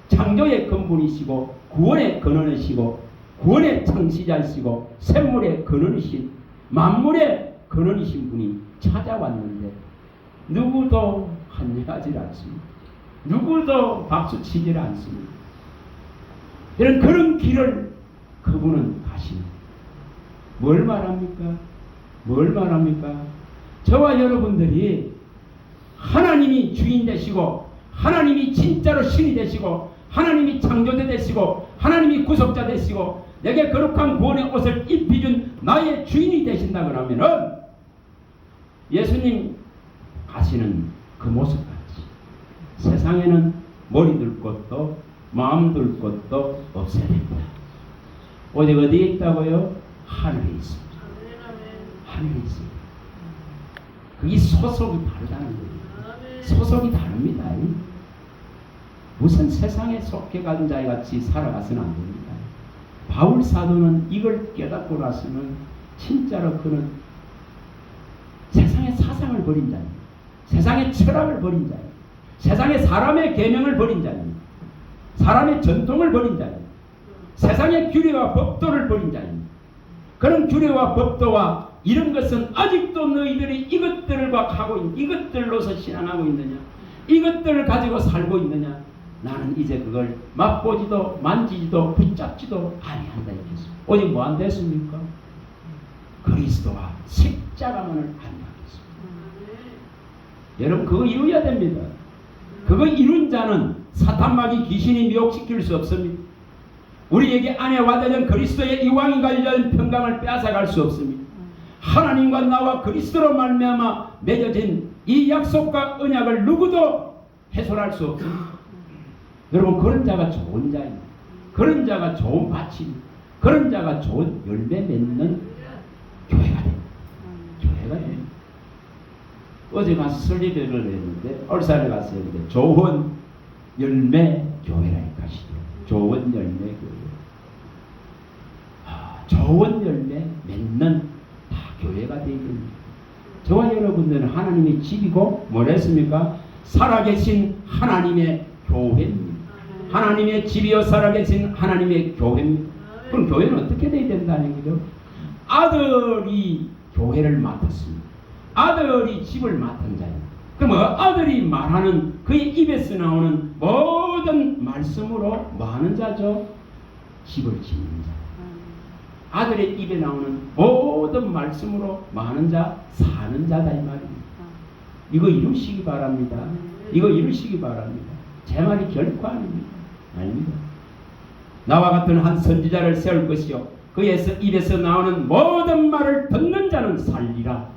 창조의 근본이시고 구원의 근원이시고 구원의 창시자이시고 샘물의 근원이신 만물의 근원이신 분이 찾아왔는데 누구도 환영하지 않습니다. 누구도 박수치지 않습니다. 이런 그런 길을 그분은 가십니다. 뭘 말합니까? 뭘 말합니까? 저와 여러분들이 하나님이 주인 되시고 하나님이 진짜로 신이 되시고 하나님이 창조자 되시고 하나님이 구속자 되시고 내게 거룩한 구원의 옷을 입히준 나의 주인이 되신다 그러면은 예수님 가시는 그 모습같이 세상에는 머리 둘 곳도 마음 둘 곳도 없어야 됩니다. 오직 어디에 있다고요? 하늘에 있습니다. 하늘에 있습니다. 그게 소속이 다르다는 거예요. 소속이 다릅니다. 무슨 세상에 속해간 자에 같이 살아가서는 안 됩니다. 바울 사도는 이걸 깨닫고 나서는 진짜로 그는 세상의 사상을 버린 자입니다. 세상의 철학을 버린 자입니다. 세상의 사람의 계명을 버린 자입니다. 사람의 전통을 버린 자입니다. 세상의 규례와 법도를 버린 자입니다. 그런 규례와 법도와 이런 것은 아직도 너희들이 이것들과 하고 이것들로서 신앙하고 있느냐? 이것들을 가지고 살고 있느냐? 나는 이제 그걸 맛보지도 만지지도 붙잡지도 아니한다 이랬습니다. 오직 뭐 안 됐습니까? 그리스도와 십자가만을 안하겠습니다. 여러분 그거 이루어야 됩니다. 그거 이룬 자는 사탄마귀 귀신이 미혹시킬 수 없습니다. 우리에게 아내와 되는 그리스도의 이왕이 관련 평강을 빼앗아갈 수 없습니다. 하나님과 나와 그리스도로 말미암아 맺어진 이 약속과 언약을 누구도 훼손할 수 없습니다. 여러분 그런 자가 좋은 자입니다. 그런 자가 좋은 밭입니다. 그런 자가 좋은 열매 맺는 교회가 됩니다. 교회가 됩니다. 어제 가서 설립회를 했는데 얼산에 가서 했는데 좋은 열매 교회라 하시죠. 좋은 열매 교회. 좋은 열매 맺는 다 교회가 되어야 됩니다. 저와 여러분들은 하나님의 집이고 뭘 했습니까? 살아계신 하나님의 교회입니다. 하나님의 집이요 살아계신 하나님의 교회입니다. 그럼 교회는 어떻게 되어야 된다는 거죠? 아들이 교회를 맡았습니다. 아들이 집을 맡은 자입니다. 그럼 아들이 말하는 그의 입에서 나오는 모든 말씀으로 뭐 하는 자죠? 집을 짓는 자. 아들의 입에 나오는 모든 말씀으로 뭐 하는 자? 사는 자다 이 말입니다. 이거 이루시기 바랍니다. 이거 이루시기 바랍니다. 제 말이 결코 아닙니다. 아닙니다. 나와 같은 한 선지자를 세울 것이요 그에서 입에서 나오는 모든 말을 듣는 자는 살리라.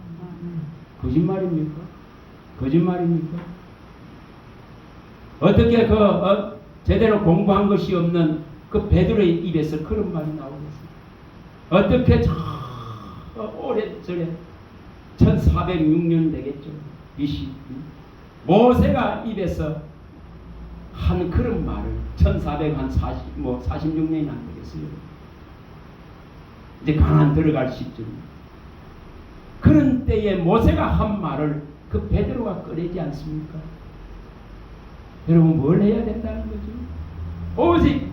거짓말입니까? 거짓말입니까? 어떻게 제대로 공부한 것이 없는 그 베드로의 입에서 그런 말이 나오겠어요? 어떻게 오래전에 1406년 되겠죠. BC 모세가 입에서 한 그런 말을 46년이 안 되겠어요. 이제 가나안 들어갈 시점. 그런 때에 모세가 한 말을 그 베드로가 꺼내지 않습니까? 여러분 뭘 해야 된다는 거죠? 오직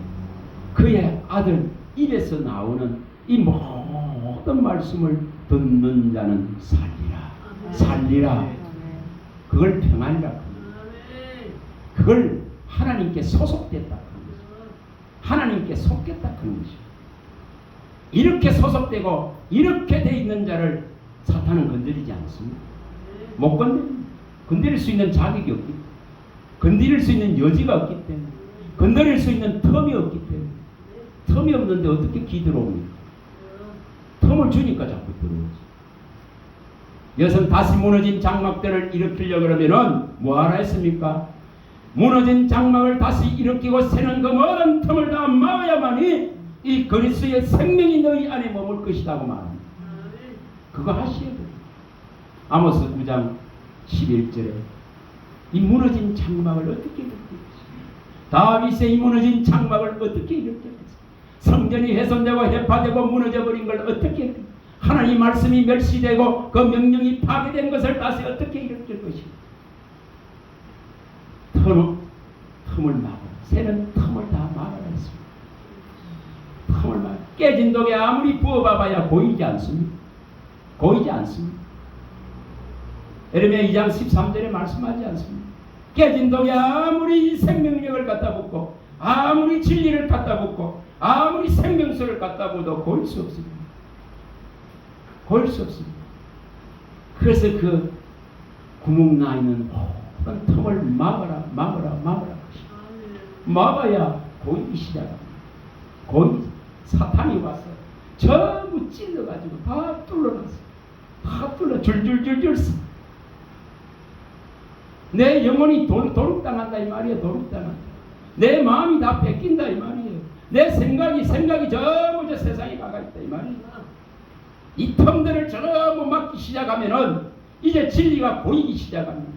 그의 아들 입에서 나오는 이 모든 말씀을 듣는 자는 살리라. 살리라. 그걸 평안이라 합니다. 그걸 하나님께 소속됐다 하는 것입니다. 하나님께 속겠다 하는 것입니다. 이렇게 소속되고 이렇게 돼 있는 자를 사탄은 건드리지 않습니다. 못 건드립니다. 건드릴 수 있는 자격이 없기 때문에, 건드릴 수 있는 여지가 없기 때문에, 건드릴 수 있는 텀이 없기 때문에. 텀이 없는데 어떻게 기 들어옵니까? 텀을 주니까 자꾸 들어오지. 여성 다시 무너진 장막들을 일으키려고 그러면은 뭐하라 했습니까? 무너진 장막을 다시 일으키고 새는 그 모든 틈을 다 막아야만이 이 그리스도의 생명이 너희 안에 머물 것이라고 말합니다. 그거 하셔야 돼요. 아모스 9장 11절에 이 무너진 장막을 어떻게 일으키겠어요? 다윗의 이 무너진 장막을 어떻게 일으키겠어요? 성전이 훼손되고 해파되고 무너져버린 걸 어떻게 하나님 말씀이 멸시되고 그 명령이 파괴된 것을 다시 어떻게 일으킬 것인가. 틈을 막아. 새는 틈을 다 막아라 했습니다. 틈을 막아. 깨진 독에 아무리 부어봐야 고이지 않습니다. 고이지 않습니다. 에레미야 2장 13절에 말씀하지 않습니다. 깨진 독에 아무리 생명력을 갖다 붓고 아무리 진리를 갖다 붓고 아무리 생명수를 갖다 붓어도 고일 수 없습니다. 고일 수 없습니다. 그래서 그 구멍 나 있는 모든 틈을 막아라. 막아야 고이기 시작합니다. 고이 사탄이 와서 전부 찔러가지고 다 뚫어놨어. 다 뚫어 줄줄줄줄 써. 내 영혼이 도륙당한다 이 말이에요. 도륙당한다. 내 마음이 다 뺏긴다 이 말이에요. 내 생각이 전부 저 세상에 가가 있다 이 말이에요. 이 틈들을 전부 막기 시작하면은 이제 진리가 보이기 시작합니다.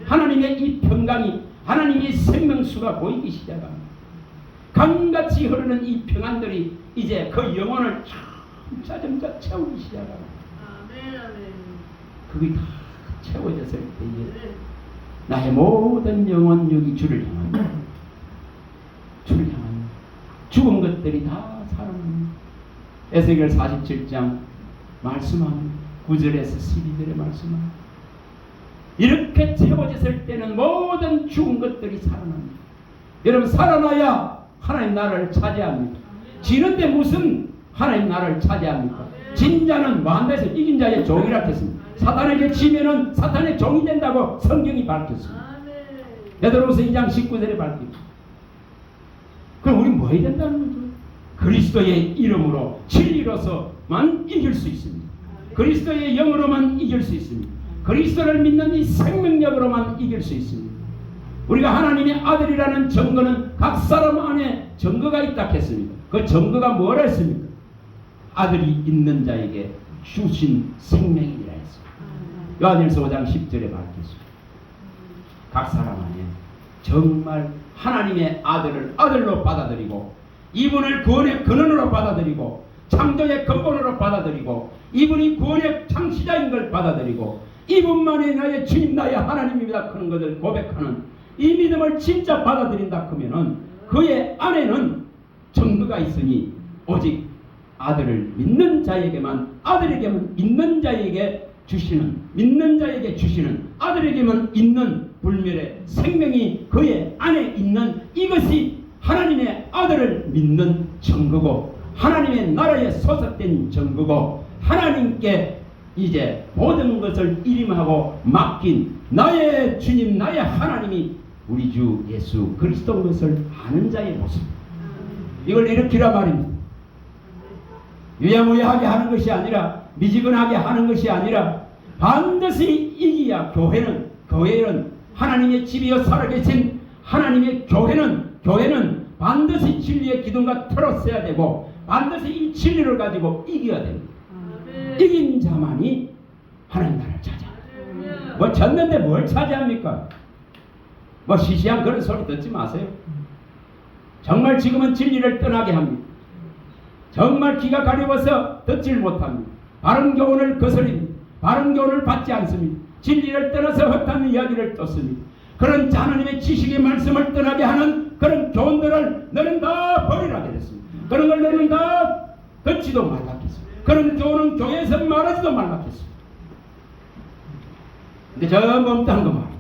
하나님의 이 평강이 하나님의 생명수가 보이기 시작합니다. 강같이 흐르는 이 평안들이 이제 그 영혼을 점차 채우기 시작합니다. 그게 다 채워졌을 때에 나의 모든 영혼력이 주를 향합니다. 주를 향합니다. 죽은 것들이 다 살아납니다. 에스겔 47장 말씀합니다. 9절에서 12절에 말씀합니다. 이렇게 채워졌을 때는 모든 죽은 것들이 살아납니다. 여러분 살아나야 하나님 나라를 차지합니다. 지는데 무슨 하나님 나라를 차지합니까? 진자는 만대에서 이긴 자의 종이라 했습니다. 사탄에게 지면은 사탄의 종이 된다고 성경이 밝혔습니다. 베드로후서 2장 19절에 밝힙니다. 그럼 우리 뭐 해야 된다는 거죠? 그리스도의 이름으로 진리로서만 이길 수 있습니다. 그리스도의 영으로만 이길 수 있습니다. 그리스도를 믿는 이 생명력으로만 이길 수 있습니다. 우리가 하나님의 아들이라는 증거는 각 사람 안에 증거가 있다 했습니다. 그 증거가 뭐라 했습니까? 아들이 있는 자에게 주신 생명이라 했습니다. 요한일서 5장 10절에 밝혔습니다. 각 사람 안에 정말 하나님의 아들을 아들로 받아들이고 이분을 구원의 근원으로 받아들이고 창조의 근본으로 받아들이고 이분이 구원의 창시자인 걸 받아들이고 이분만이 나의 주님 나의 하나님입니다 그런 것을 고백하는 이 믿음을 진짜 받아들인다 그러면은 그의 안에는 증거가 있으니 오직 아들을 믿는 자에게만 아들에게만 있는 자에게 주시는 믿는 자에게 주시는 아들에게만 있는 불멸의 생명이 그의 안에 있는 이것이 하나님의 아들을 믿는 증거고 하나님의 나라에 소속된 증거고 하나님께 이제 모든 것을 일임하고 맡긴 나의 주님 나의 하나님이 우리 주 예수 그리스도인 것을 아는 자의 모습. 이걸 일으키라 말입니다. 유야무야하게 하는 것이 아니라 미지근하게 하는 것이 아니라 반드시 이기야 교회는 하나님의 집이여 살아계신 하나님의 교회는 반드시 진리의 기둥과 틀어서야 되고 반드시 이 진리를 가지고 이겨야 됩니다. 이긴 자만이 하나님 나라를 차지합니다. 뭐 졌는데 뭘 차지합니까? 뭐 시시한 그런 소리 듣지 마세요. 정말 지금은 진리를 떠나게 합니다. 정말 귀가 가려워서 듣질 못합니다. 바른 교훈을 거스립니다. 바른 교훈을 받지 않습니다. 진리를 떠나서 헛다는 이야기를 떴습니다. 그런 하나님의 지식의 말씀을 떠나게 하는 그런 교훈들을 너는 다 버리라 그랬습니다. 그런 걸 너는 다 듣지도 말라 했습니다. 그런 교훈은 교회에서 말하지도 말라 했습니다. 근데 저 몸딴 거 말이에요.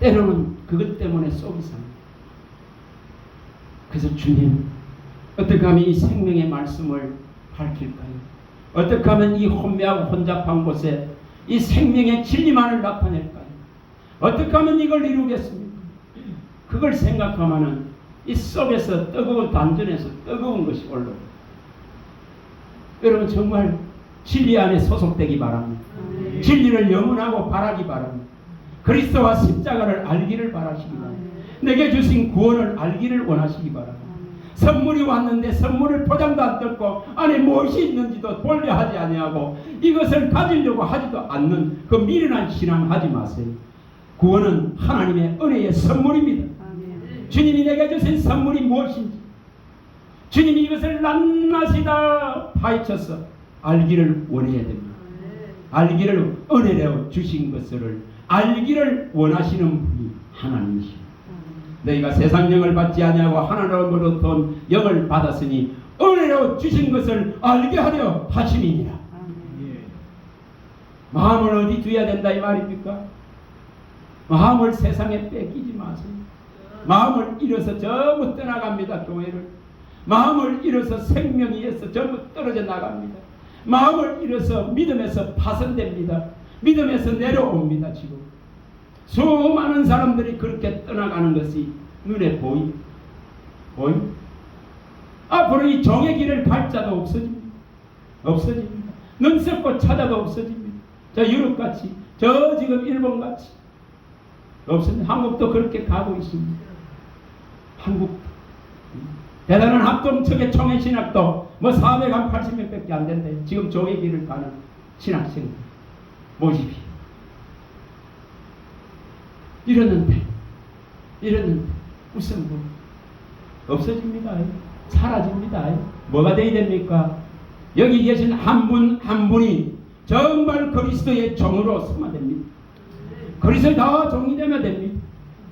때로는 그것 때문에 속이 상해요. 그래서 주님 어떻게 하면 이 생명의 말씀을 밝힐까요? 어떻게 하면 이 혼미하고 혼잡한 곳에 이 생명의 진리만을 나타낼까요? 어떻게 하면 이걸 이루겠습니까? 그걸 생각하면은 이 속에서 뜨거운 단전에서 뜨거운 것이 올라옵니다. 여러분 정말 진리 안에 소속되기 바랍니다. 진리를 영원하고 바라기 바랍니다. 그리스도와 십자가를 알기를 바라시기 바랍니다. 내게 주신 구원을 알기를 원하시기 바랍니다. 선물이 왔는데 선물을 포장도 안 뜯고 안에 무엇이 있는지도 본래 하지 아니하고 이것을 가지려고 하지도 않는 그 미련한 신앙 하지 마세요. 구원은 하나님의 은혜의 선물입니다. 주님이 내게 주신 선물이 무엇인지 주님이 이것을 낱낱이다 파헤쳐서 알기를 원해야 됩니다. 알기를 은혜로 주신 것을 알기를 원하시는 분이 하나님이시오. 너희가 세상 영을 받지 아니하고 하나님으로부터 영을 받았으니 은혜로 주신 것을 알게 하려 하심이니라. 마음을 어디 두어야 된다 이 말입니까? 마음을 세상에 뺏기지 마세요. 마음을 잃어서 전부 떠나갑니다. 교회를. 마음을 잃어서 생명에서 전부 떨어져 나갑니다. 마음을 잃어서 믿음에서 파손됩니다. 믿음에서 내려옵니다. 지금 수많은 사람들이 그렇게 떠나가는 것이 눈에 보입니다. 앞으로 이 정의 길을 갈 자도 없어집니다. 눈 썩고 찾아도 없어집니다. 저 유럽같이, 저 지금 일본같이 없습니다. 한국도 그렇게 가고 있습니다. 한국 대단한 합동측의 총회 신학도 뭐 480명밖에 안 된대요. 지금 정의 길을 가는 신학생 모집이 이러는데 무슨 뭐 없어집니다. 사라집니다. 뭐가 돼야 됩니까? 여기 계신 한 분 한 분이 정말 그리스도의 종으로 서면 됩니다. 그리스도의 다 종이 되면 됩니다.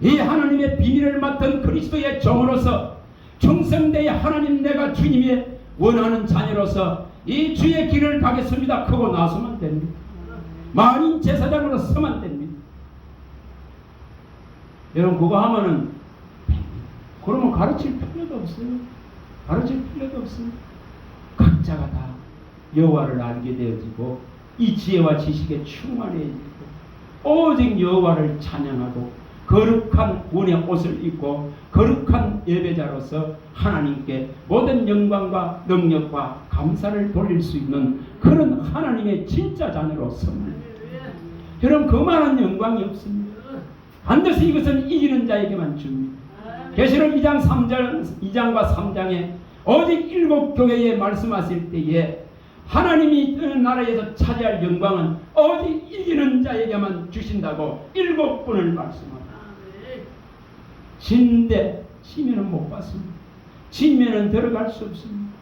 이 하나님의 비밀을 맡은 그리스도의 종으로서 충성되어 하나님 내가 주님의 원하는 자녀로서 이 주의 길을 가겠습니다. 크고 나서면 됩니다. 만인 제사장으로 서면 됩니다. 여러분 그거 하면은 그러면 가르칠 필요도 없어요. 각자가 다 여호와를 알게 되어지고 이 지혜와 지식에 충만해지고 오직 여호와를 찬양하고 거룩한 구원의 옷을 입고 거룩한 예배자로서 하나님께 모든 영광과 능력과 감사를 돌릴 수 있는 그런 하나님의 진짜 자녀로 섭니다. 여러분 그만한 영광이 없습니다. 반드시 이것은 이기는 자에게만 줍니다. 계시록 2장과 3장에 오직 7교회에 말씀하실 때에 하나님이 나라에서 차지할 영광은 오직 이기는 자에게만 주신다고 7분을 말씀합니다. 진대 치면은 못 받습니다. 치면은 들어갈 수 없습니다.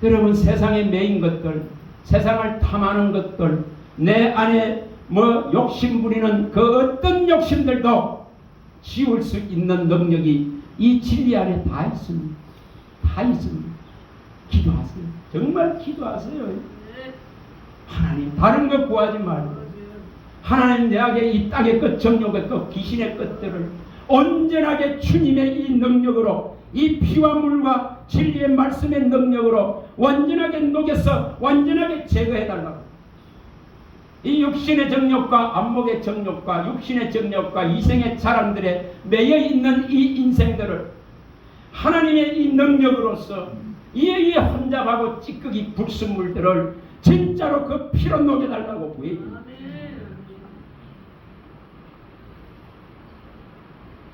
여러분 세상에 매인 것들, 세상을 탐하는 것들, 내 안에 뭐 욕심 부리는 그 어떤 욕심들도 지울 수 있는 능력이 이 진리 안에 다 있습니다. 기도하세요. 정말 기도하세요. 하나님 다른 것 구하지 말고 하나님 내게 이 땅의 것, 정욕의 것, 귀신의 것들을 온전하게 주님의 이 능력으로 이 피와 물과 진리의 말씀의 능력으로 완전하게 녹여서 완전하게 제거해달라고. 이 육신의 정욕과 안목의 정욕과 육신의 정욕과 이생의 자랑들에 매여 있는 이 인생들을 하나님의 이 능력으로서 이에 혼잡하고 찌꺼기 불순물들을 진짜로 그 피로 녹여달라고 구해줍니다.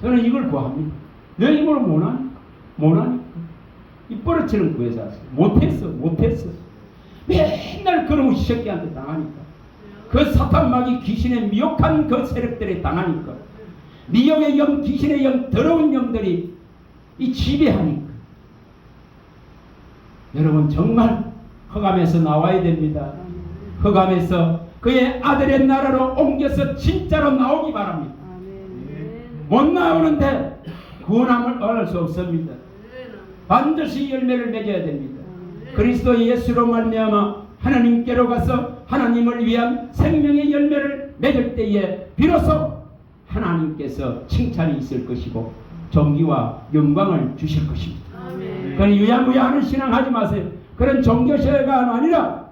저는 이걸 구합니다. 내 힘으로 못하니까. 입버릇처럼 구해서 하세요. 못했어. 맨날 그놈의 새끼한테 당하니까. 그 사탄마귀 귀신의 미혹한 그 세력들에 당하니까. 미혹의 영, 귀신의 영, 더러운 영들이 이 지배하니까. 여러분 정말 흑암에서 나와야 됩니다. 흑암에서 그의 아들의 나라로 옮겨서 진짜로 나오기 바랍니다. 못 나오는데 구원함을 얻을 수 없습니다. 반드시 열매를 맺어야 됩니다. 그리스도 예수로 말미암아 하나님께로 가서 하나님을 위한 생명의 열매를 맺을 때에 비로소 하나님께서 칭찬이 있을 것이고 존귀와 영광을 주실 것입니다. 그런 유야무야하는 신앙하지 마세요. 그런 종교시가 아니라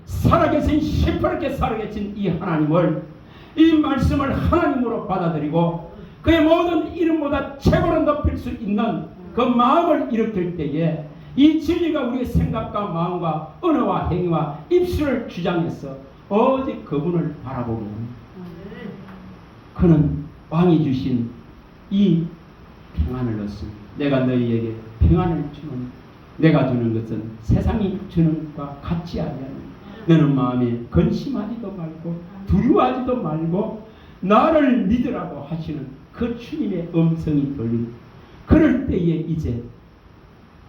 살아계신 시퍼렇게 살아계신 이 하나님을, 이 말씀을 하나님으로 받아들이고 그의 모든 이름보다 최고로 높일 수 있는 그 마음을 일으킬 때에 이 진리가 우리의 생각과 마음과 언어와 행위와 입술을 주장해서 오직 그분을 바라보게 합니다. 그는 왕이 주신 이 평안을 얻습니다. 내가 너희에게 평안을 주는, 내가 주는 것은 세상이 주는 것과 같지 아니하니 너는 마음에 근심하지도 말고 두려워하지도 말고 나를 믿으라고 하시는 그 주님의 음성이 들립니다. 그럴 때에 이제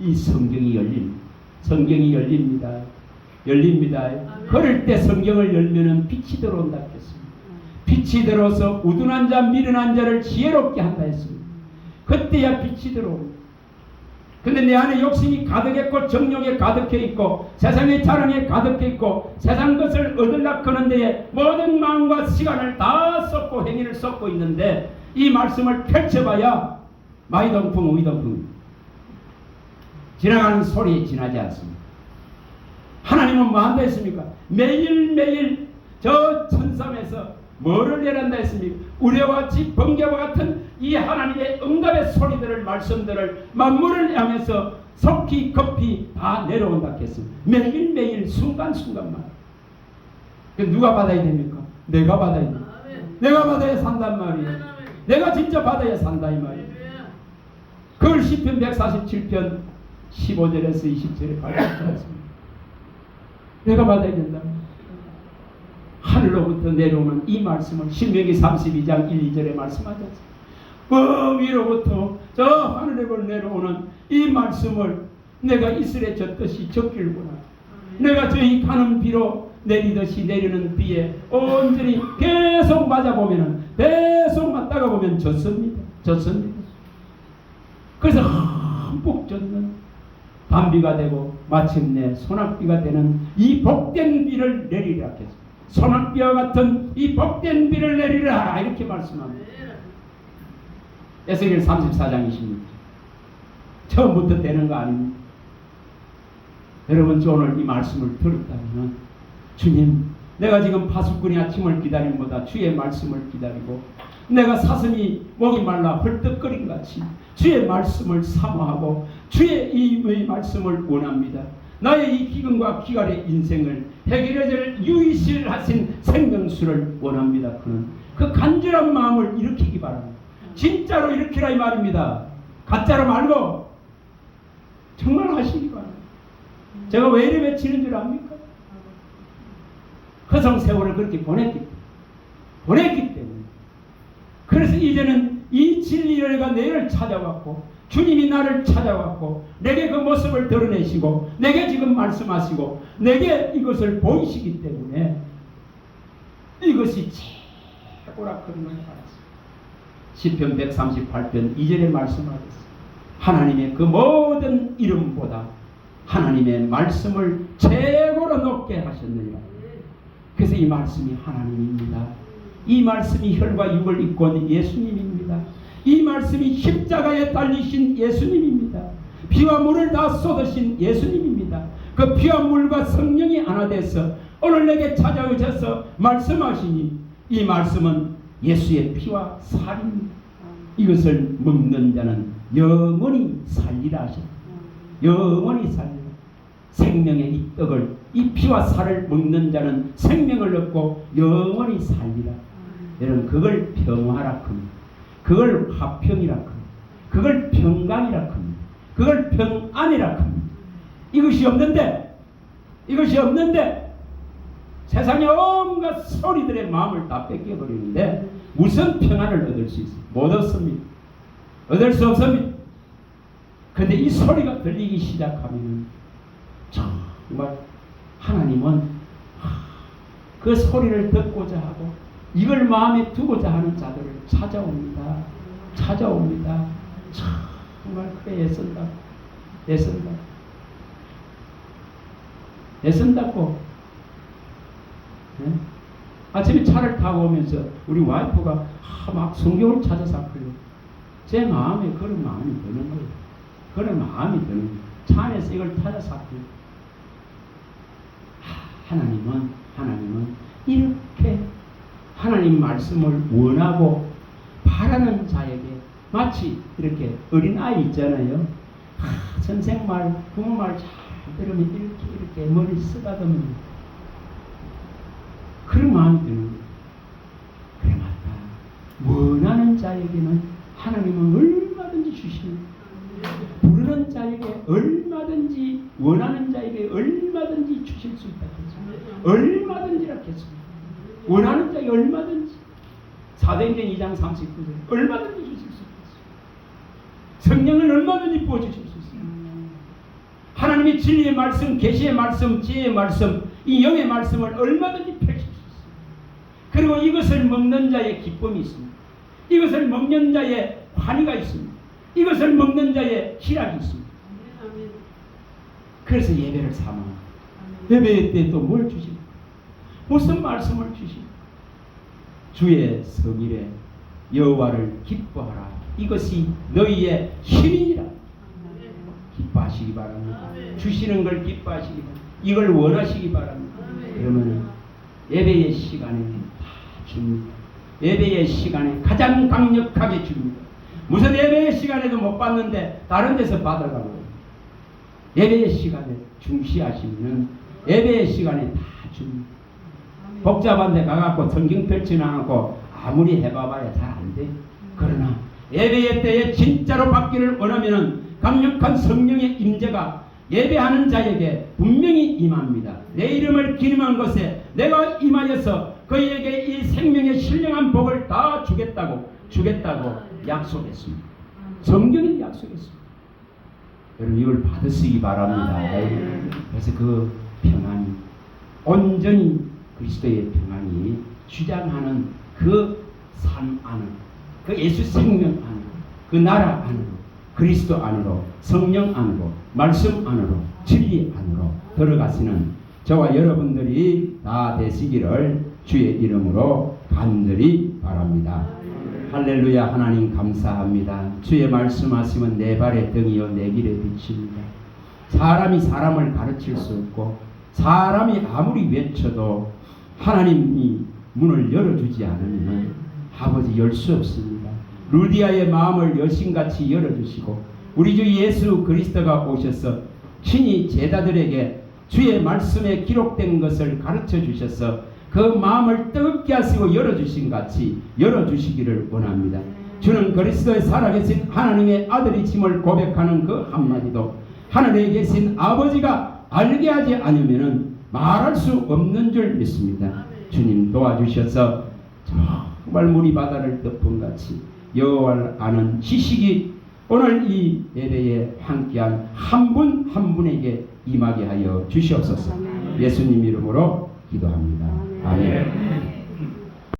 이 성경이 열립니다. 열립니다. 그럴 때 성경을 열면은 빛이 들어온다 했습니다. 빛이 들어서 우둔한 자 미련한 자를 지혜롭게 한다 했습니다. 그때야 빛이 들어옵니다. 근데 내 안에 욕심이 가득했고 정욕에 가득해 있고 세상의 자랑에 가득해 있고 세상 것을 얻으려고 하는 데에 모든 마음과 시간을 다 쏟고 행위를 쏟고 있는데 이 말씀을 펼쳐봐야 마이동풍 의동풍 지나가는 소리에 지나지 않습니다. 하나님은 뭐 한다 했습니까? 매일매일 저 천삼에서 뭐를 내란다 했습니까? 우레와 같이 번개와 같은 이 하나님의 응답의 소리들을 말씀들을 만물을 향해서 속히 급히 다 내려온다 했습니다. 매일매일 순간순간만. 누가 받아야 됩니까? 내가 받아야 됩니다. 내가 받아야 산단 말이에요. 내가 진짜 받아야 산다 이 말이에요. 그걸 시편 147편 15절에서 20절에 발표했습니다. 내가 받아야 된다. 하늘로부터 내려오는 이 말씀을 신명기 32장 1, 2절에 말씀하셨습니다. 그 위로부터 저 하늘에서 내려오는 이 말씀을 내가 이슬에 젖듯이 적길구나. 내가 저희 가는 비로 내리듯이 내리는 비에 온전히 계속 맞아보면은 계속 맞다가 보면 젖습니다. 그래서 흠뻑 젖는 단비가 되고 마침내 소낙비가 되는 이 복된 비를 내리라 했습니다. 소낙비와 같은 이 복된 비를 내리라 이렇게 말씀합니다. 에스겔 34장 26절. 처음부터 되는 거 아닙니다. 여러분 오늘 이 말씀을 들었다면 주님 내가 지금 파수꾼이 아침을 기다림보다 주의 말씀을 기다리고 내가 사슴이 목이 말라 헐떡거린 같이 주의 말씀을 사모하고 주의 이 말씀을 원합니다. 나의 이 기근과 기갈의 인생을 해결해줄 유일하신 생명수를 원합니다. 그는 그 간절한 마음을 일으키기 바랍니다. 진짜로 일으키라 이 말입니다. 가짜로 말고 정말 하시기 바랍니다. 제가 왜 이래 외치는 줄 압니까? 허송 세월을 그렇게 보냈기 때문에. 그래서 이제는 이 진리를 내가 내를 찾아왔고 주님이 나를 찾아왔고 내게 그 모습을 드러내시고 내게 지금 말씀하시고 내게 이것을 보이시기 때문에 이것이 최고라 그런 걸 알았습니다. 시편 138편 2절에 말씀하셨습니다. 하나님의 그 모든 이름보다 하나님의 말씀을 최고로 높게 하셨느니라. 그래서 이 말씀이 하나님입니다. 이 말씀이 혈과 육을 입고 온 예수님입니다. 이 말씀이 십자가에 달리신 예수님입니다. 피와 물을 다 쏟으신 예수님입니다. 그 피와 물과 성령이 하나 돼서 오늘 내게 찾아오셔서 말씀하시니 이 말씀은 예수의 피와 살입니다. 이것을 먹는 자는 영원히 살리라 하셨다. 영원히 살리라. 생명의 이 떡을 이 피와 살을 먹는 자는 생명을 얻고 영원히 살리라. 여러분 그걸 평화라 합니다. 그걸 화평이라 합니다. 그걸 평강이라 합니다. 그걸 평안이라 합니다. 이것이 없는데 세상의 온갖 소리들의 마음을 다 뺏겨버리는데 무슨 평안을 얻을 수 있어요? 못 얻습니다. 얻을 수 없습니다. 근데 이 소리가 들리기 시작하면 정말 하나님은 그 소리를 듣고자 하고 이걸 마음에 두고자 하는 자들을 찾아옵니다. 정말 그래 애쓴다고. 네? 아침에 차를 타고 오면서 우리 와이프가 막 성경을 찾아서 앞으로 제 마음에 그런 마음이 드는 거예요. 그런 마음이 드는 거예요. 차 안에서 이걸 찾아서 앞으로 하나님은 이렇게 하나님 말씀을 원하고 바라는 자에게 마치 이렇게 어린아이 있잖아요. 선생 말, 부모 말 잘 들으면 이렇게 머리 쓰다듬는 그런 마음이 드는 거예요. 그래 맞다. 원하는 자에게는 하나님은 얼마든지 주시는 부르는 자에게 얼마든지 원하는 자에게 얼마든지 주실 수 있다. 얼마든지라 했습니다. 원하는 자에게 얼마든지. 사도행전 2장 39절 얼마든지 주실 수 있습니다. 성령을 얼마든지 부어주실 수 있습니다. 하나님의 진리의 말씀, 계시의 말씀, 지혜의 말씀, 이 영의 말씀을 얼마든지 펼칠 수 있습니다. 그리고 이것을 먹는 자의 기쁨이 있습니다. 이것을 먹는 자의 환희가 있습니다. 이것을 먹는 자의 희락이 있습니다. 그래서 예배를 삼아. 예배 때 또 뭘 주십니까? 무슨 말씀을 주십니까? 주의 성일에 여호와를 기뻐하라. 이것이 너희의 힘이니라. 기뻐하시기 바랍니다. 주시는 걸 기뻐하시기 바랍니다. 이걸 원하시기 바랍니다. 그러면 예배의 시간에 다 줍니다. 예배의 시간에 가장 강력하게 줍니다. 무슨 예배의 시간에도 못 받는데 다른 데서 받아가고, 예배의 시간에 중시하시면 예배의 시간에 다 줍니다. 복잡한 데 가갖고 성경 펼쳐놔갖고 아무리 해봐봐야 잘 안 돼. 그러나 예배의 때에 진짜로 받기를 원하면 강력한 성령의 임재가 예배하는 자에게 분명히 임합니다. 내 이름을 기름한 것에 내가 임하여서 그에게 이 생명의 신령한 복을 다 주겠다고 약속했습니다. 성경이 약속했습니다. 여러분 이걸 받으시기 바랍니다. 그래서 그 평안이 온전히 그리스도의 평안이 주장하는 그 삶 안으로, 그 예수 생명 안으로, 그 나라 안으로, 그리스도 안으로, 성령 안으로, 말씀 안으로, 진리 안으로 들어가시는 저와 여러분들이 다 되시기를 주의 이름으로 간절히 바랍니다. 할렐루야. 하나님 감사합니다. 주의 말씀하시면 내 발의 등이요 내 길의 빛입니다. 사람이 사람을 가르칠 수 없고 사람이 아무리 외쳐도 하나님이 문을 열어주지 않으면 아버지 열 수 없습니다. 루디아의 마음을 여신같이 열어주시고 우리 주 예수 그리스도가 오셔서 친히 제자들에게 주의 말씀에 기록된 것을 가르쳐 주셔서 그 마음을 뜨겁게 하시고 열어주신 같이 열어주시기를 원합니다. 주는 그리스도의 살아계신 하나님의 아들이심을 고백하는 그 한마디도 하늘에 계신 아버지가 알게 하지 않으면 말할 수 없는 줄 믿습니다. 주님 도와주셔서 정말 물이 바다를 덮은 같이 여호와를 아는 지식이 오늘 이 예배에 함께한 한 분 한 분에게 임하게 하여 주시옵소서. 예수님 이름으로 기도합니다. 아멘.